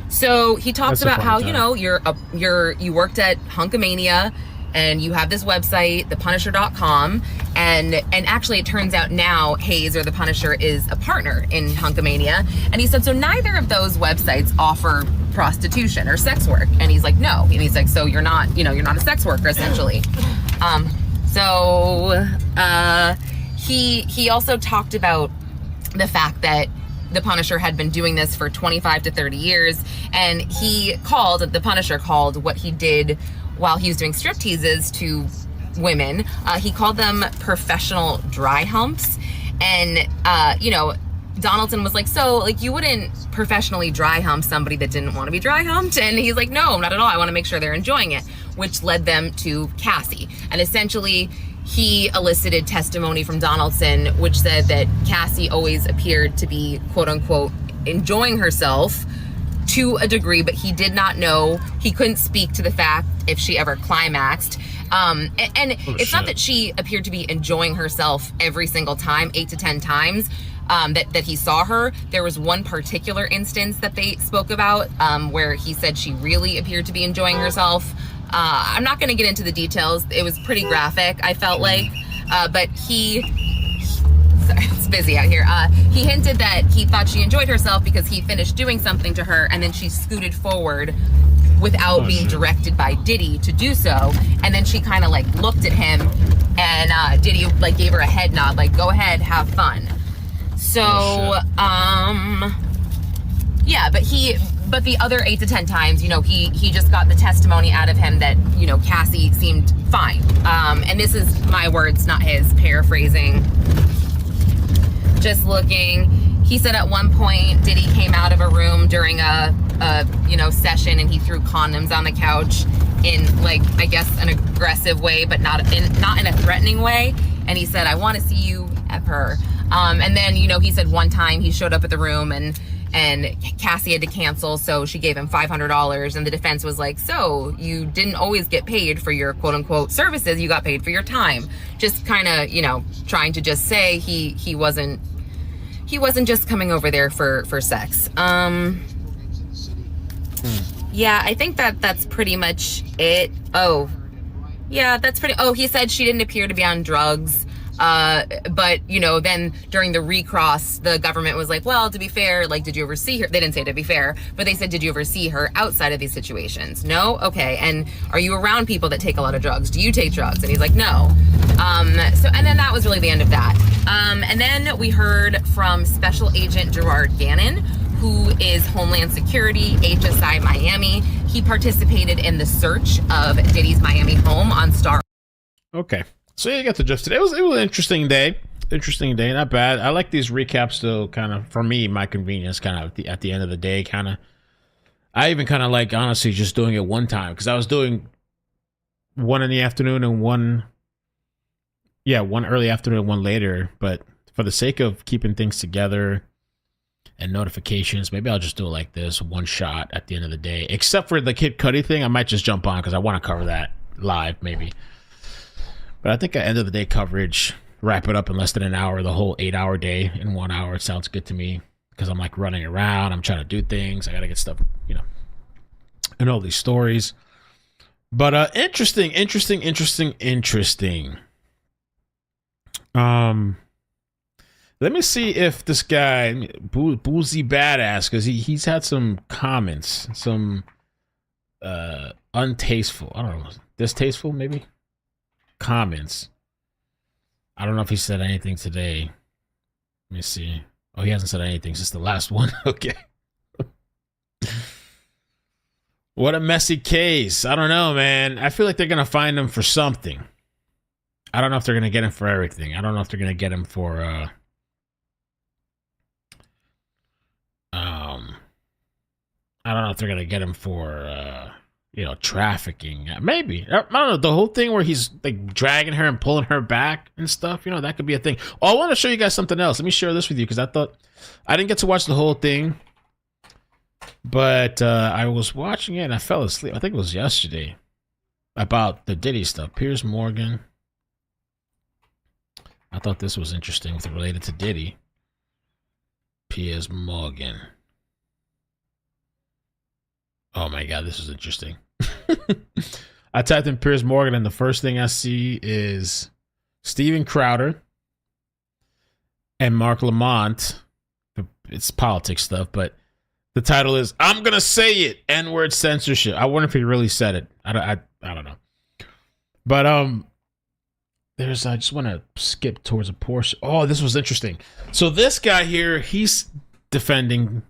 So he talks about how, you worked at Hunkamania, and you have this website, thepunisher.com, and actually it turns out now Hayes, or the Punisher, is a partner in Hunkamania. And he said, so neither of those websites offer prostitution or sex work. And he's like, no. And he's like, so you're not a sex worker, essentially. He also talked about the fact that the Punisher had been doing this for 25 to 30 years, and the Punisher called what he did while he was doing strip teases to women, he called them professional dry humps. And Donaldson was like, so like you wouldn't professionally dry hump somebody that didn't want to be dry humped? And he's like, no, not at all. I want to make sure they're enjoying it, which led them to Cassie. And essentially he elicited testimony from Donaldson, which said that Cassie always appeared to be, quote unquote, enjoying herself to a degree, but he did not know, he couldn't speak to the fact if she ever climaxed. And it's not that she appeared to be enjoying herself every single time, 8 to 10 times that he saw her. There was one particular instance that they spoke about where he said she really appeared to be enjoying herself. I'm not going to get into the details. It was pretty graphic, I felt like. But sorry, it's busy out here. He hinted that he thought she enjoyed herself because he finished doing something to her and then she scooted forward without being directed by Diddy to do so. And then she kind of like looked at him and Diddy like gave her a head nod, like, go ahead, have fun. So, yeah, but the other 8 to 10 times, you know, he just got the testimony out of him that, you know, Cassie seemed fine. And this is my words, not his, paraphrasing. Just looking, he said at one point Diddy came out of a room during a you know, session and he threw condoms on the couch in like, I guess, an aggressive way, but not in a threatening way. And he said, I want to see you at her. And then, you know, he said one time he showed up at the room and Cassie had to cancel, so she gave him $500, and the defense was like, so you didn't always get paid for your quote unquote services, you got paid for your time. Just kind of, you know, trying to just say he wasn't just coming over there for sex. Yeah, I think that's pretty much it. Oh, yeah, that's pretty, he said she didn't appear to be on drugs. But, you know, then during the recross, the government was like, well, to be fair, like, did you ever see her? They didn't say to be fair, but they said, did you ever see her outside of these situations? No? Okay. And are you around people that take a lot of drugs? Do you take drugs? And he's like, no. And then that was really the end of that. And then we heard from Special Agent Gerard Gannon, who is Homeland Security, HSI Miami. He participated in the search of Diddy's Miami home on Star.
Okay. So yeah, you got the gist today. It was an interesting day. Not bad. I like these recaps though, kind of, for me, my convenience, kind of at the end of the day, kind of. I even kind of like, honestly, just doing it one time, because I was doing one in the afternoon and one early afternoon, one later. But for the sake of keeping things together and notifications, maybe I'll just do it like this, one shot at the end of the day. Except for the Kid Cudi thing, I might just jump on because I want to cover that live, maybe. But I think at end of the day coverage, wrap it up in less than an hour, the whole 8-hour day in 1 hour. It sounds good to me, because I'm like running around. I'm trying to do things. I got to get stuff, you know, and all these stories. But interesting. Let me see if this guy, Boozy Badass, because he's had some comments, some untasteful, I don't know, distasteful maybe? Comments. I don't know if he said anything today. Let me see. Oh, he hasn't said anything since the last one. Okay. What a messy case. I don't know, man. I feel like they're gonna find him for something. I don't know if they're gonna get him for everything. I don't know if they're gonna get him for I don't know if they're gonna get him for you know, trafficking. Maybe. I don't know. The whole thing where he's like dragging her and pulling her back and stuff, you know, that could be a thing. Oh, I want to show you guys something else. Let me share this with you, because I thought I didn't get to watch the whole thing, but I was watching it and I fell asleep. I think it was yesterday, about the Diddy stuff. Piers Morgan. I thought this was interesting with related to Diddy. Piers Morgan. Oh my God, this is interesting. I typed in Piers Morgan, and the first thing I see is Steven Crowder and Mark Lamont. It's politics stuff, but the title is "I'm Gonna Say It: N-Word Censorship." I wonder if he really said it. I don't know. But I just want to skip towards a portion. Oh, this was interesting. So this guy here, he's defending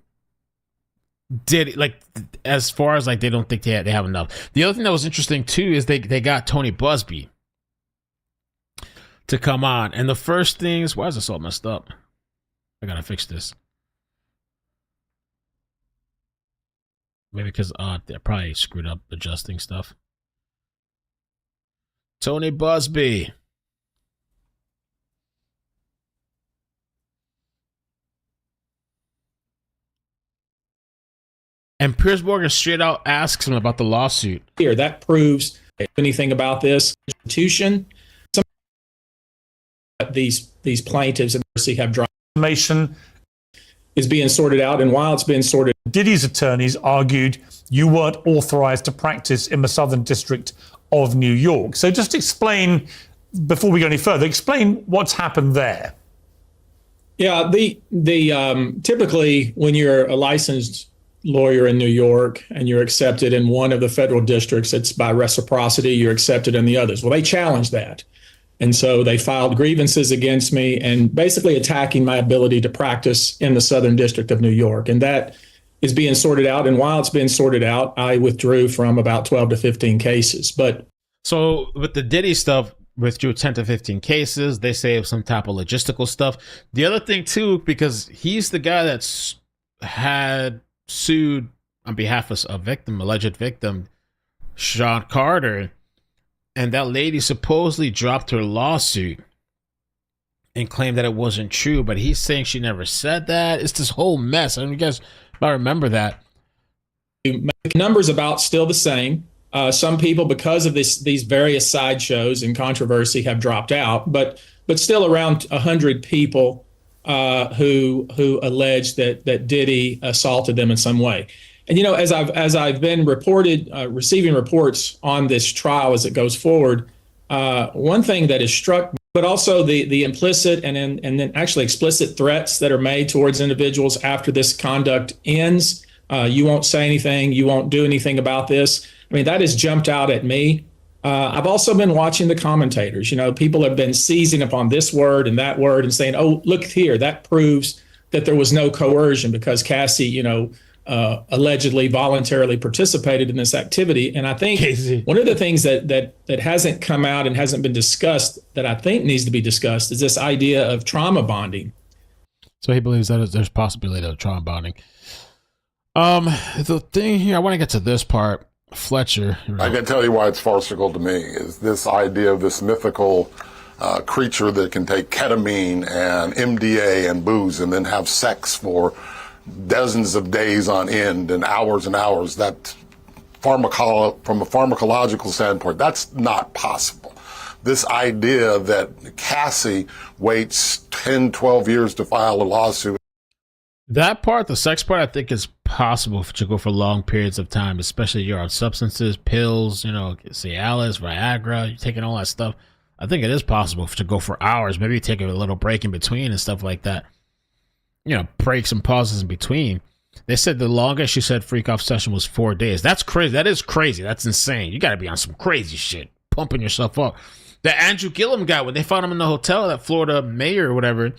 Diddy, like, as far as like they don't think they have enough. The other thing that was interesting too is they got Tony Busby to come on, and the first thing is, why is this all messed up? I gotta fix this. Maybe because they probably screwed up adjusting stuff. Tony Busby. And Piers Morgan straight out asks him about the lawsuit.
Here, that proves anything about this institution. Some these plaintiffs have dropped
information
is being sorted out, and while it's being sorted,
Diddy's attorneys argued you weren't authorized to practice in the Southern District of New York. So just explain, before we go any further, explain what's happened there.
Yeah, typically when you're a licensed lawyer in New York and you're accepted in one of the federal districts, it's by reciprocity, you're accepted in the others. Well, they challenged that. And so they filed grievances against me and basically attacking my ability to practice in the Southern District of New York. And that is being sorted out. And while it's being sorted out, I withdrew from about 12 to 15 cases. But
so with the Diddy stuff, withdrew 10 to 15 cases. They say some type of logistical stuff. The other thing too, because he's the guy that's had sued on behalf of a victim, alleged victim, Sean Carter. And that lady supposedly dropped her lawsuit and claimed that it wasn't true, but he's saying she never said that. It's this whole mess. I don't know if you guys might remember that.
Numbers about still the same. Some people, because of these various sideshows and controversy, have dropped out, but still around 100 people who allege that Diddy assaulted them in some way. And, you know, as I've been receiving reports on this trial as it goes forward, one thing that has struck me, but also the implicit and then actually explicit threats that are made towards individuals after this conduct ends. You won't say anything. You won't do anything about this. I mean, that has jumped out at me. I've also been watching the commentators. You know, people have been seizing upon this word and that word and saying, oh, look here, that proves that there was no coercion because Cassie, you know, allegedly voluntarily participated in this activity. And I think one of the things that hasn't come out and hasn't been discussed that I think needs to be discussed is this idea of trauma bonding.
So he believes that there's possibility of trauma bonding. The thing here, I want to get to this part. Fletcher.
I can tell you why it's farcical to me is this idea of this mythical creature that can take ketamine and MDA and booze and then have sex for dozens of days on end and hours, that from a pharmacological standpoint, that's not possible. This idea that Cassie waits 10, 12 years to file a lawsuit.
That part, the sex part, I think is possible to go for long periods of time, especially if you're on substances, pills, you know, Cialis, Viagra, you're taking all that stuff. I think it is possible to go for hours, maybe take a little break in between and stuff like that. You know, breaks and pauses in between. They said the longest, she said, freak off session was 4 days. That's crazy. That is crazy. That's insane. You got to be on some crazy shit, pumping yourself up. The Andrew Gillum guy, when they found him in the hotel, that Florida mayor or whatever,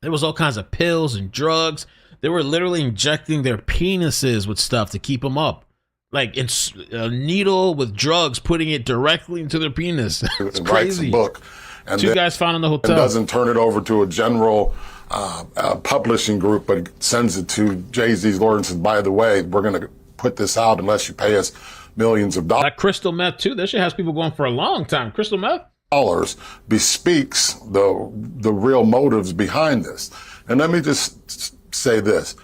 there was all kinds of pills and drugs. They were literally injecting their penises with stuff to keep them up. Like a needle with drugs, putting it directly into their penis. It's crazy.
Writes a book. And
Two guys found in the hotel.
And doesn't turn it over to a general publishing group, but sends it to Jay-Z's lawyer and says, by the way, we're going to put this out unless you pay us millions of dollars.
That crystal meth, too. That shit has people going for a long time. Crystal meth?
Dollars bespeaks the real motives behind this. And let me just say this.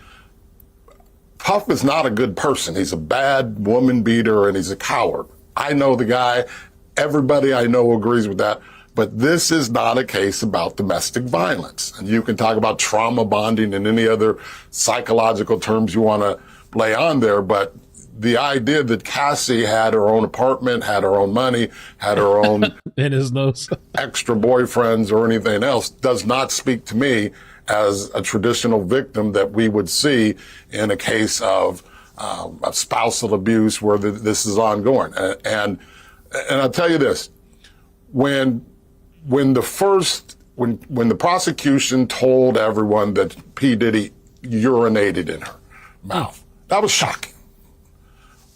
Puff is not a good person. He's a bad woman beater and he's a coward. I know the guy. Everybody I know agrees with that. But this is not a case about domestic violence. And you can talk about trauma bonding and any other psychological terms you want to lay on there. But the idea that Cassie had her own apartment, had her own money, had her own
in his nose
extra boyfriends or anything else does not speak to me as a traditional victim that we would see in a case of spousal abuse where this is ongoing. And I'll tell you this, when the prosecution told everyone that P. Diddy urinated in her mouth, that was shocking.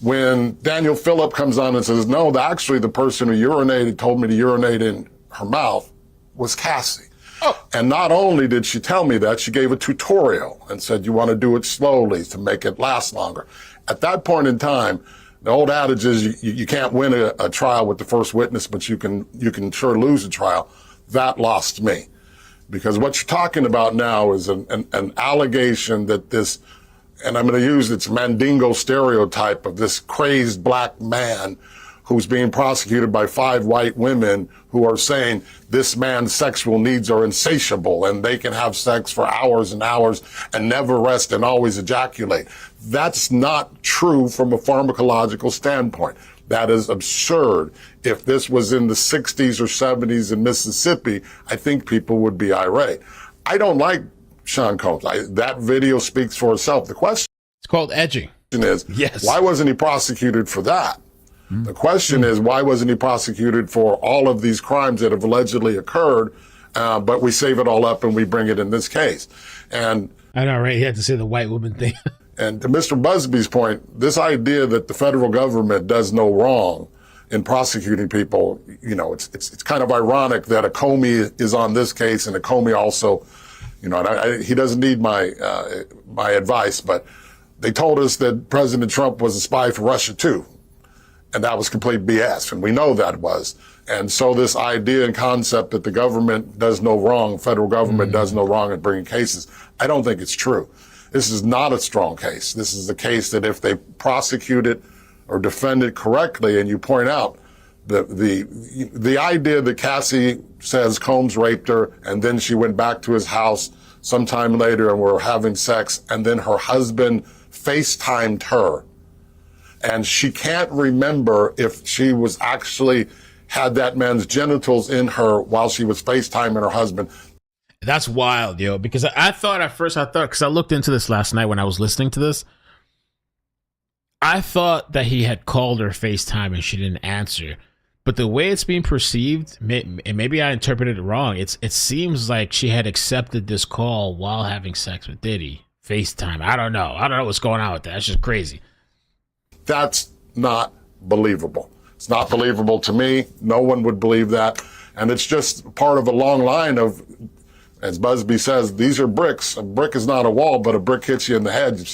When Daniel Phillip comes on and says, no, actually the person who urinated told me to urinate in her mouth was Cassie. Oh. And not only did she tell me that, she gave a tutorial and said, you want to do it slowly to make it last longer. At that point in time, the old adage is you can't win a trial with the first witness, but you can sure lose a trial. That lost me. Because what you're talking about now is an allegation that this, and I'm going to use its Mandingo stereotype of this crazed black man who's being prosecuted by 5 white women who are saying this man's sexual needs are insatiable and they can have sex for hours and hours and never rest and always ejaculate. That's not true from a pharmacological standpoint. That is absurd. If this was in the 60s or 70s in Mississippi, I think people would be irate. I don't like Sean Combs. That video speaks for itself. The question
It's called edging.
is,
Yes.
why wasn't he prosecuted for that? The question is, why wasn't he prosecuted for all of these crimes that have allegedly occurred, but we save it all up and we bring it in this case? And
I know, right? He had to say the white woman thing.
And to Mr. Busby's point, this idea that the federal government does no wrong in prosecuting people, you know, it's kind of ironic that a Comey is on this case and a Comey also, you know, and he doesn't need my advice, but they told us that President Trump was a spy for Russia too. And that was complete BS. And we know that was. And so this idea and concept that the government does no wrong, federal government does no wrong in bringing cases, I don't think it's true. This is not a strong case. This is a case that if they prosecute it or defend it correctly, and you point out the idea that Cassie says Combs raped her and then she went back to his house sometime later and were having sex, and then her husband FaceTimed her, and she can't remember if she was actually had that man's genitals in her while she was FaceTiming her husband.
That's wild, yo, because I thought at first, because I looked into this last night when I was listening to this, I thought that he had called her FaceTime and she didn't answer. But the way it's being perceived, and maybe I interpreted it wrong, it seems like she had accepted this call while having sex with Diddy. FaceTime. I don't know what's going on with that. That's just crazy.
That's not believable. It's not believable to me. No one would believe that. And it's just part of a long line of, as Busby says, these are bricks. A brick is not a wall, but a brick hits you in the head.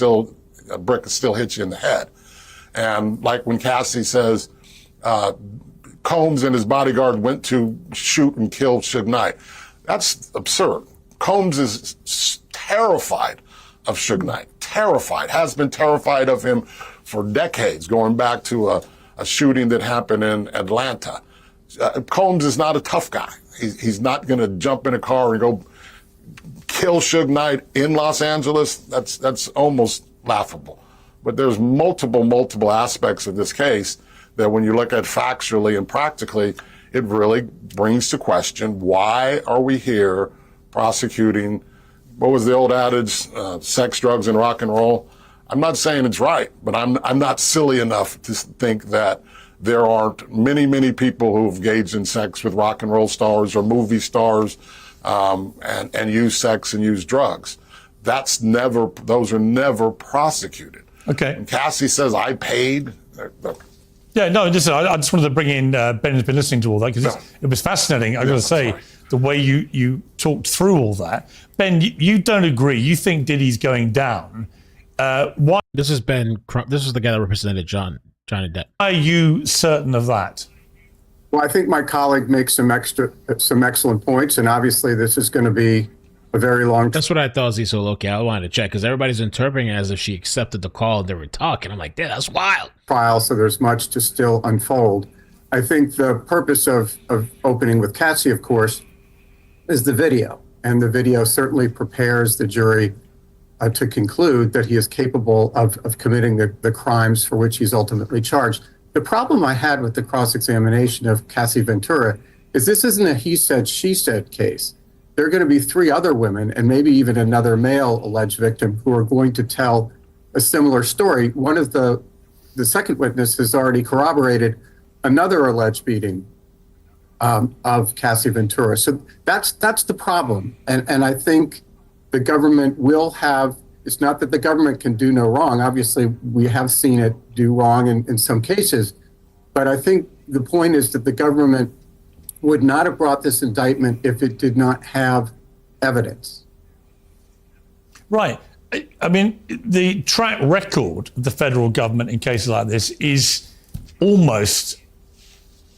A brick still hits you in the head. And like when Cassie says, Combs and his bodyguard went to shoot and kill Suge Knight. That's absurd. Combs is terrified of Suge Knight. Terrified. Has been terrified of him for decades, going back to a shooting that happened in Atlanta. Combs is not a tough guy. He's not going to jump in a car and go kill Suge Knight in Los Angeles. That's almost laughable. But there's multiple aspects of this case that when you look at factually and practically, it really brings to question, why are we here prosecuting, what was the old adage, sex, drugs, and rock and roll? I'm not saying it's right, but I'm not silly enough to think that there aren't many people who've engaged in sex with rock and roll stars or movie stars, and use sex and use drugs. Those are never prosecuted.
Okay.
And Cassie says, I paid.
Yeah, no, listen, I just wanted to bring in, Ben has been listening to all that because it was fascinating. I've got to say, the way you talked through all that. Ben, you don't agree. You think Diddy's going down. Why
This is Ben. This is the guy that represented Johnny Depp.
are you certain of that?
Well, I think my colleague makes some excellent points, and obviously this is going to be a very long
That's what I thought, Ziso. Okay, I wanted to check because everybody's interpreting it as if she accepted the call and they were talking. I'm like, damn, that's wild.
trial, so there's much to still unfold. I think the purpose of opening with Cassie, of course, is the video, and the video certainly prepares the jury to conclude that he is capable of committing the crimes for which he's ultimately charged. The problem I had with the cross-examination of Cassie Ventura is this isn't a he said, she said case. There are going to be 3 other women and maybe even another male alleged victim who are going to tell a similar story. One of the second witness has already corroborated another alleged beating of Cassie Ventura. So that's the problem. And I think the government will have, it's not that the government can do no wrong. Obviously, we have seen it do wrong in some cases. But I think the point is that the government would not have brought this indictment if it did not have evidence.
Right. I mean, the track record of the federal government in cases like this is almost,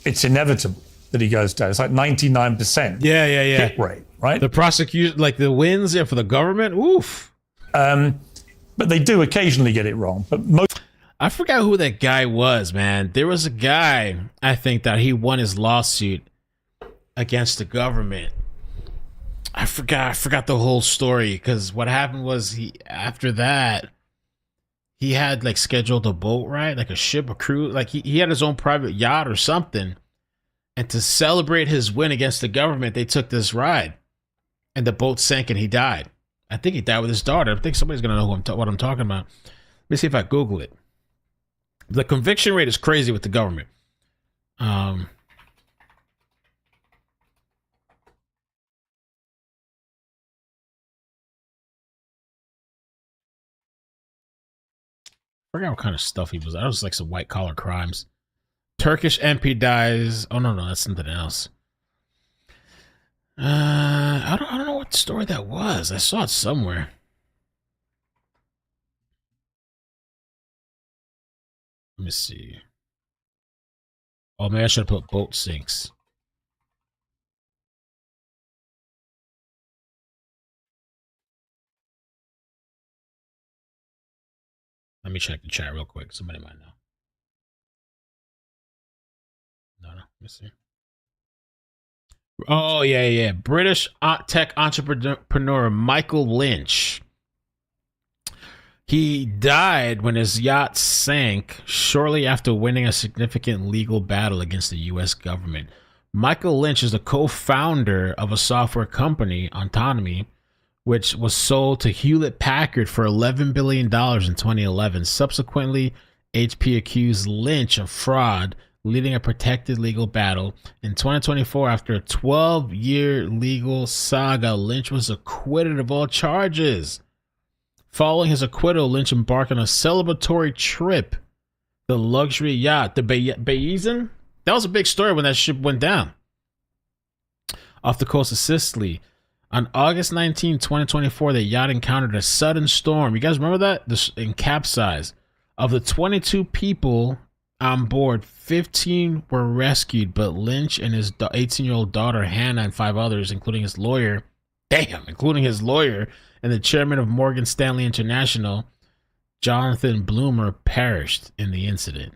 it's inevitable that he goes down. It's like 99%
Yeah.
hit rate, right?
The prosecution, like the wins for the government, oof.
But they do occasionally get it wrong. But most
I forgot who that guy was, man. There was a guy, I think, that he won his lawsuit against the government. I forgot the whole story, because what happened was after that, he had like scheduled a boat ride, like a ship, a cruise, like he had his own private yacht or something. And to celebrate his win against the government, they took this ride, and the boat sank and he died. I think he died with his daughter. I think somebody's gonna know what I'm talking about. Let me see if I Google it. The conviction rate is crazy with the government. I forgot what kind of stuff he was. That was like some white collar crimes. Turkish MP dies. Oh no, that's something else. I don't know what story that was. I saw it somewhere. Let me see. Oh, maybe I should have put boat sinks. Let me check the chat real quick. Somebody might know. No. Let me see. Oh, yeah. British tech entrepreneur Michael Lynch. He died when his yacht sank shortly after winning a significant legal battle against the U.S. government. Michael Lynch is the co-founder of a software company, Autonomy, which was sold to Hewlett-Packard for $11 billion in 2011. Subsequently, HP accused Lynch of fraud, leading a protected legal battle. In 2024, after a 12-year legal saga, Lynch was acquitted of all charges. Following his acquittal, Lynch embarked on a celebratory trip, the luxury yacht, the Bayesian. That was a big story when that ship went down off the coast of Sicily. On August 19, 2024, the yacht encountered a sudden storm. You guys remember that? And capsized. Of the 22 people on board, 15 were rescued, but Lynch and his 18-year-old daughter, Hannah, and 5 others, including his lawyer, and the chairman of Morgan Stanley International, Jonathan Bloomer, perished in the incident.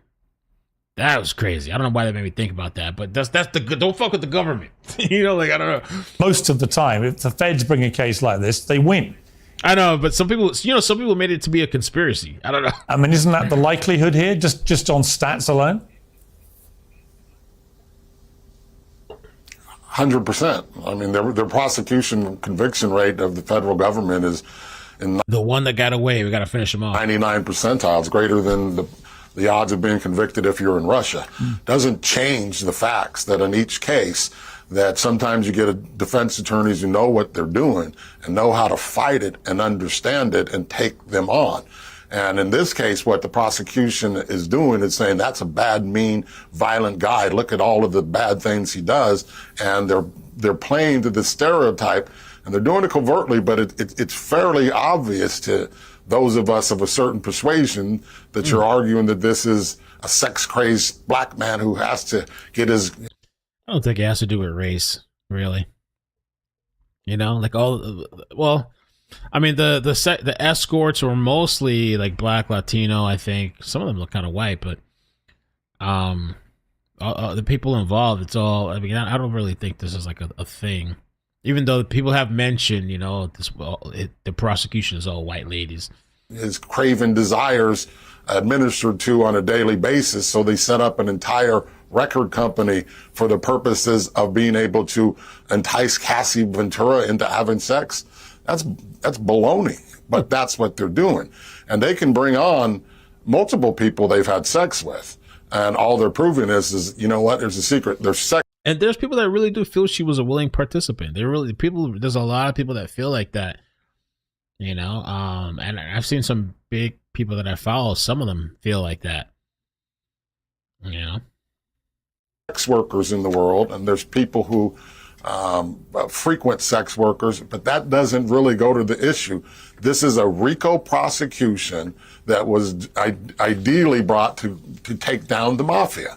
That was crazy. I don't know why that made me think about that, but that's the don't fuck with the government. I don't know.
Most of the time, if the feds bring a case like this, they win.
I know, but some people made it to be a conspiracy. I don't know.
I mean, isn't that the likelihood here, just on stats alone?
100%. I mean, their prosecution conviction rate of the federal government is in
the one that got away. We got to finish him off.
99 percentiles, greater than the odds of being convicted if you're in Russia. Doesn't change the facts that in each case that sometimes you get defense attorneys who know what they're doing and know how to fight it and understand it and take them on. And in this case, what the prosecution is doing is saying that's a bad, mean, violent guy. Look at all of the bad things he does. And they're playing to the stereotype, and they're doing it covertly, but it's fairly obvious to those of us of a certain persuasion that you're arguing that this is a sex-crazed black man who has to get his...
I don't think it has to do with race, really. I mean, the escorts were mostly like black, Latino, I think. Some of them look kind of white, but the people involved, it's all, I mean, I don't really think this is like a thing. Even though people have mentioned, the prosecution is all white ladies.
His craven desires administered to on a daily basis, so they set up an entire record company for the purposes of being able to entice Cassie Ventura into having sex. That's baloney, but that's what they're doing. And they can bring on multiple people they've had sex with. And all they're proving is you know what? There's a secret. There's sex.
And there's people that really do feel she was a willing participant. There's a lot of people that feel like that, and I've seen some big people that I follow. Some of them feel like that,
Sex workers in the world, and there's people who frequent sex workers, but that doesn't really go to the issue. This is a RICO prosecution that was ideally brought to take down the mafia.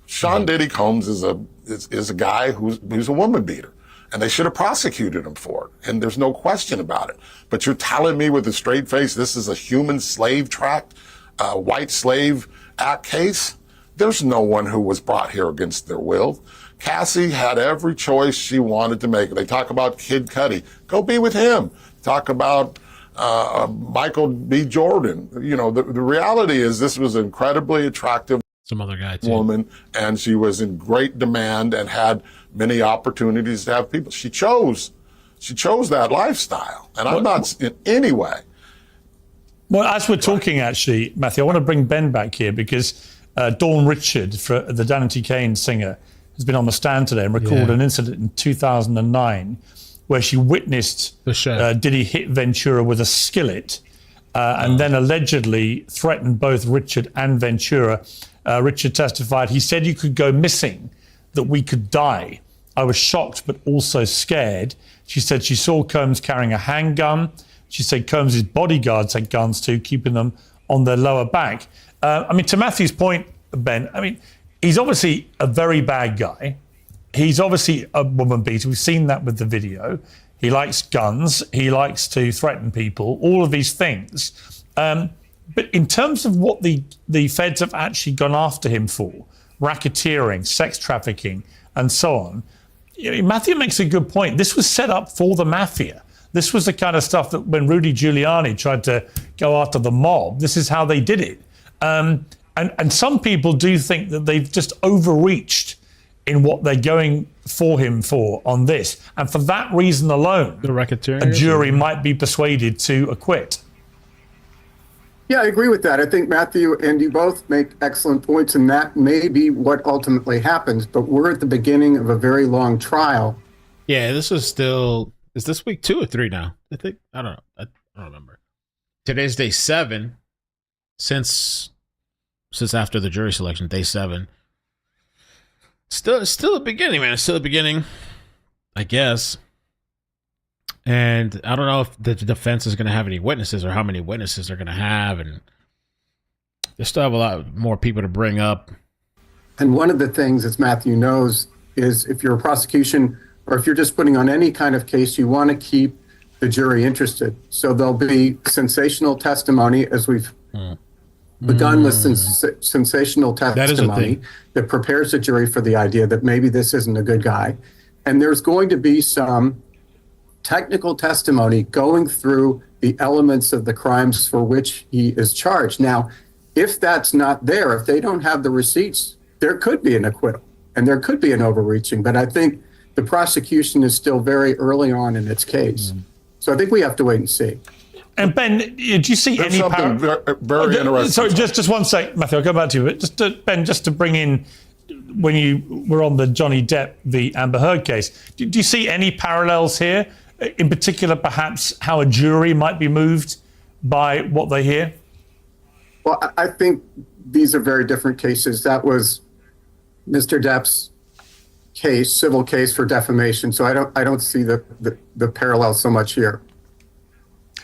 Sean Diddy Combs is a guy who's a woman beater, and they should have prosecuted him for it, and there's no question about it. But you're telling me with a straight face this is a human slave tract? White Slave Act case, there's no one who was brought here against their will. Cassie had every choice she wanted to make. They talk about Kid Cudi. Go be with him. Talk about Michael B. Jordan. You know, the reality is this was an incredibly attractive
Some other guy too.
woman, and she was in great demand and had many opportunities to have people. She chose that lifestyle, and I'm not in any way.
Well, as we're talking, actually, Matthew, I want to bring Ben back here because Dawn Richard, the Danity Kane singer, has been on the stand today and recalled an incident in 2009 where she witnessed Diddy hit Ventura with a skillet and then allegedly threatened both Richard and Ventura. Richard testified, he said you could go missing, that we could die. I was shocked but also scared. She said she saw Combs carrying a handgun. She said Combs' bodyguards had guns too, keeping them on their lower back. I mean, to Matthew's point, Ben, I mean, he's obviously a very bad guy. He's obviously a woman beater. We've seen that with the video. He likes guns. He likes to threaten people, all of these things. But in terms of what the feds have actually gone after him for, racketeering, sex trafficking, and so on, Matthew makes a good point. This was set up for the mafia. This was the kind of stuff that when Rudy Giuliani tried to go after the mob, this is how they did it. And some people do think that they've just overreached in what they're going for him for on this. And for that reason alone,
The racketeering.
a jury might be persuaded to acquit.
Yeah, I agree with that. I think Matthew and you both make excellent points, and that may be what ultimately happens. But we're at the beginning of a very long trial.
Yeah, this is still. Is this week 2 or 3 now? I think I don't know. I don't remember. Today's day 7. Since after the jury selection, day 7. Still a beginning, man. It's still a beginning, I guess. And I don't know if the defense is going to have any witnesses or how many witnesses they're going to have, and they still have a lot more people to bring up.
And one of the things, as Matthew knows, is if you're a prosecution or if you're just putting on any kind of case, you want to keep the jury interested. So there'll be sensational testimony, as we've begun with sensational testimony that prepares the jury for the idea that maybe this isn't a good guy. And there's going to be some technical testimony going through the elements of the crimes for which he is charged. Now, if that's not there, if they don't have the receipts, there could be an acquittal and there could be an overreaching. But I think the prosecution is still very early on in its case. So I think we have to wait and see.
And Ben, do you see
There's
any
something very interesting.
Sorry, just one sec, Matthew. I'll go back to you. But Ben, just to bring in, when you were on the Johnny Depp v. Amber Heard case, do you see any parallels here? In particular, perhaps how a jury might be moved by what they hear?
Well, I think these are very different cases. That was Mr. Depp's case, civil case for defamation. So I don't see the parallel so much here.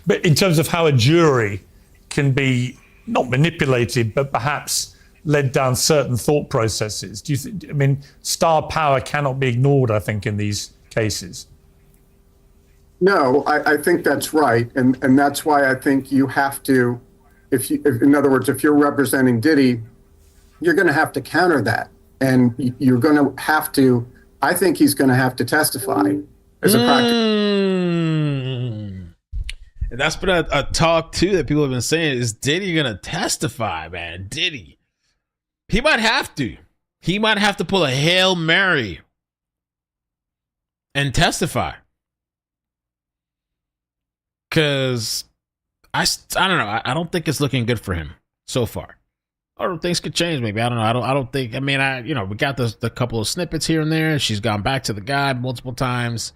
But in terms of how a jury can be not manipulated, but perhaps led down certain thought processes, do you think? I mean, star power cannot be ignored, I think, in these cases.
No, I think that's right. And that's why I think you have to, in other words, if you're representing Diddy, you're going to have to counter that. And you're going to have to, I think he's going to have to testify as a practice.
And that's been a talk, too, that people have been saying. Is Diddy going to testify, man? Diddy. He might have to. He might have to pull a Hail Mary and testify. Because I don't know. I don't think it's looking good for him so far. Or things could change. Maybe I don't know. I don't think. I mean, we got the couple of snippets here and there. She's gone back to the guy multiple times,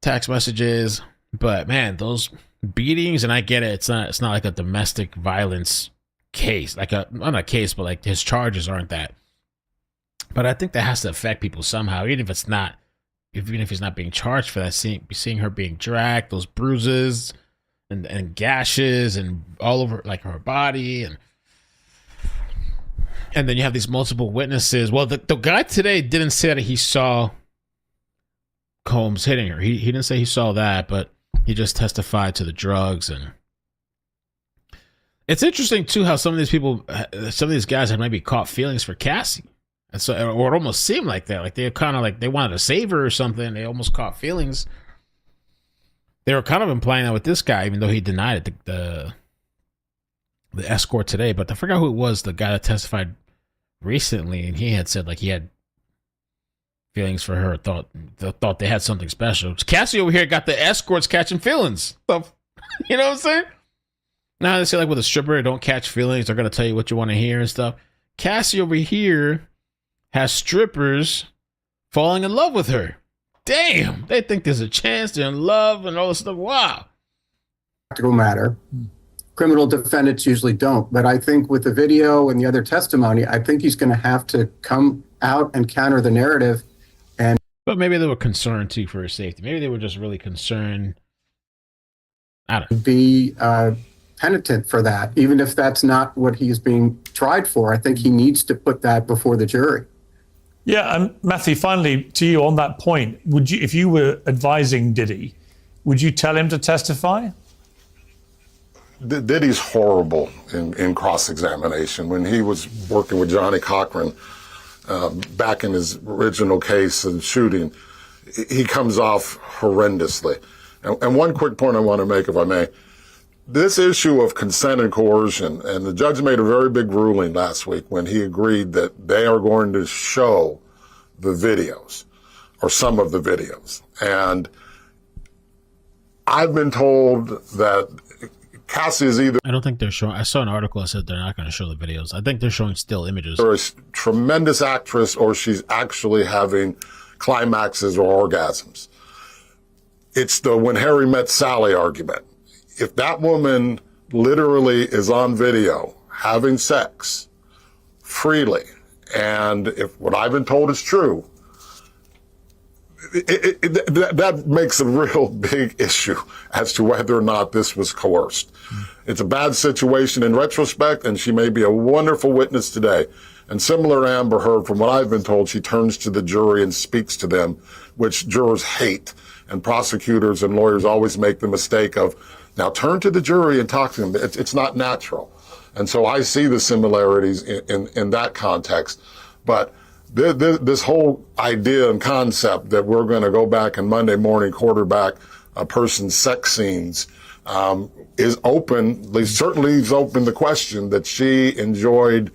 text messages. But man, those beatings, and I get it. It's not like a domestic violence case, not a case, but like his charges aren't that. But I think that has to affect people somehow, even if it's not. Even if he's not being charged for that, seeing her being dragged, those bruises and gashes and all over like her body, and then you have these multiple witnesses. Well, the guy today didn't say that he saw Combs hitting her. He didn't say he saw that, but he just testified to the drugs It's interesting too how some of these people, some of these guys had maybe caught feelings for Cassie. And so, or it almost seemed like that. Like they kind of like they wanted to save her or something. They almost caught feelings. They were kind of implying that with this guy, even though he denied it, the escort today. But I forgot who it was, the guy that testified recently, and he had said like he had feelings for her, thought they had something special. Cassie over here got the escorts catching feelings. You know what I'm saying? Now they say like with a stripper, don't catch feelings. They're gonna tell you what you want to hear and stuff. Cassie over here has strippers falling in love with her. Damn, they think there's a chance they're in love and all this stuff. Wow.
Practical matter. Criminal defendants usually don't, but I think with the video and the other testimony, I think he's going to have to come out and counter the narrative.
But maybe they were concerned too for his safety. Maybe they were just really concerned. I don't know.
Be penitent for that, even if that's not what he's being tried for. I think he needs to put that before the jury.
Yeah, and Matthew, finally, to you on that point, would you, if you were advising Diddy, would you tell him to testify?
Diddy's horrible in cross-examination. When he was working with Johnny Cochran back in his original case of shooting, he comes off horrendously. And one quick point I want to make, if I may. This issue of consent and coercion, and the judge made a very big ruling last week when he agreed that they are going to show the videos, or some of the videos. And I've been told that Cassie is either...
I don't think they're showing... I saw an article that said they're not going to show the videos. I think they're showing still images.
Or a tremendous actress, or she's actually having climaxes or orgasms. It's the when Harry met Sally argument. If that woman literally is on video having sex freely, and if what I've been told is true, that makes a real big issue as to whether or not this was coerced. It's a bad situation in retrospect, and she may be a wonderful witness today. And similar to Amber Heard, from what I've been told, she turns to the jury and speaks to them, which jurors hate. And prosecutors and lawyers always make the mistake of, now turn to the jury and talk to them. It's not natural. And so I see the similarities in that context. But this whole idea and concept that we're going to go back and Monday morning quarterback a person's sex scenes is open. Certainly leaves open the question that she enjoyed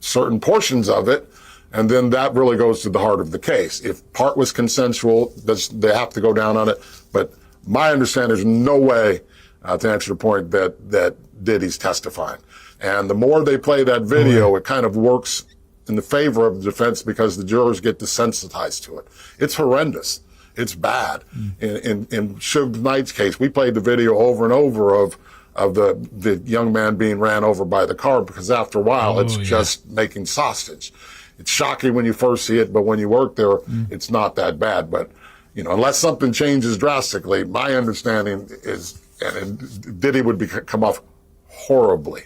certain portions of it. And then that really goes to the heart of the case. If part was consensual, they have to go down on it. But my understanding, there's no way, to answer the point, that Diddy's testifying. And the more they play that video, it kind of works in the favor of the defense because the jurors get desensitized to it. It's horrendous. It's bad. In Suge Knight's case, we played the video over and over of the young man being ran over by the car because after a while, it's just making sausage. It's shocking when you first see it, but when you work there, it's not that bad. But, you know, unless something changes drastically, my understanding is, and Diddy would come off horribly,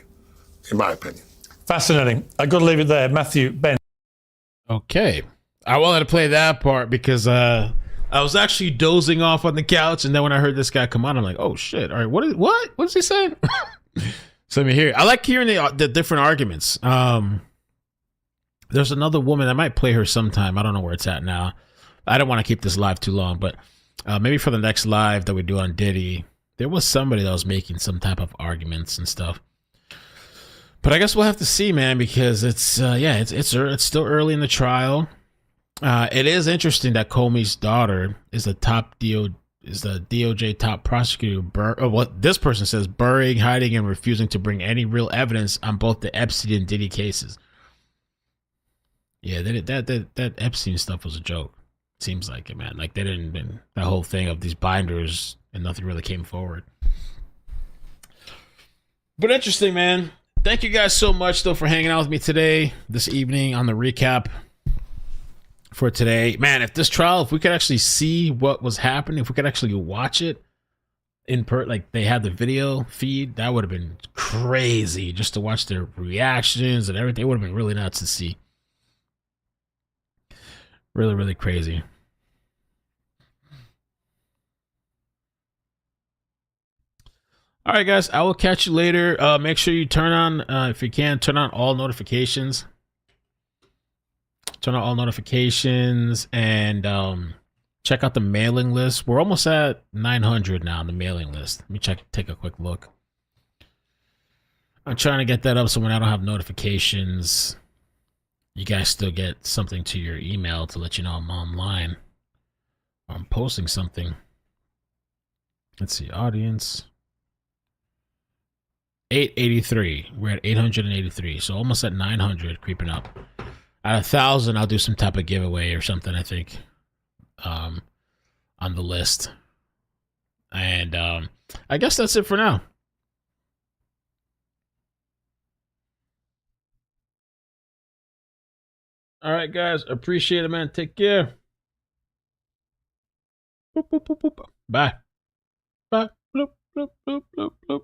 in my opinion.
Fascinating. I got to leave it there. Matthew, Ben.
Okay. I wanted to play that part because I was actually dozing off on the couch, and then when I heard this guy come on, I'm like, oh shit! All right, what is he saying? So let me hear it. I like hearing the different arguments. There's another woman. I might play her sometime. I don't know where it's at now. I don't want to keep this live too long, but maybe for the next live that we do on Diddy, there was somebody that was making some type of arguments and stuff. But I guess we'll have to see, man, because it's still early in the trial. It is interesting that Comey's daughter is the DOJ top prosecutor. What this person says: burying, hiding, and refusing to bring any real evidence on both the Epstein and Diddy cases. Yeah, that Epstein stuff was a joke. Seems like it, man. Like they didn't that whole thing of these binders and nothing really came forward. But interesting, man. Thank you guys so much, though, for hanging out with me today, this evening on the recap for today. Man, if we could actually see what was happening, if we could actually watch it like they had the video feed, that would have been crazy just to watch their reactions and everything. It would have been really nuts to see. Really, really crazy. All right, guys, I will catch you later. Make sure you turn on, if you can, turn on all notifications. Turn on all notifications and check out the mailing list. We're almost at 900 now on the mailing list. Let me take a quick look. I'm trying to get that up so when I don't have notifications, you guys still get something to your email to let you know I'm online or I'm posting something. Let's see, audience. 883. We're at 883, so almost at 900, creeping up. At 1,000, I'll do some type of giveaway or something, I think, on the list. And I guess that's it for now. All right, guys, appreciate it, man. Take care. Boop, boop, boop, boop. Bye. Bye. Bloop, bloop, bloop, bloop, bloop.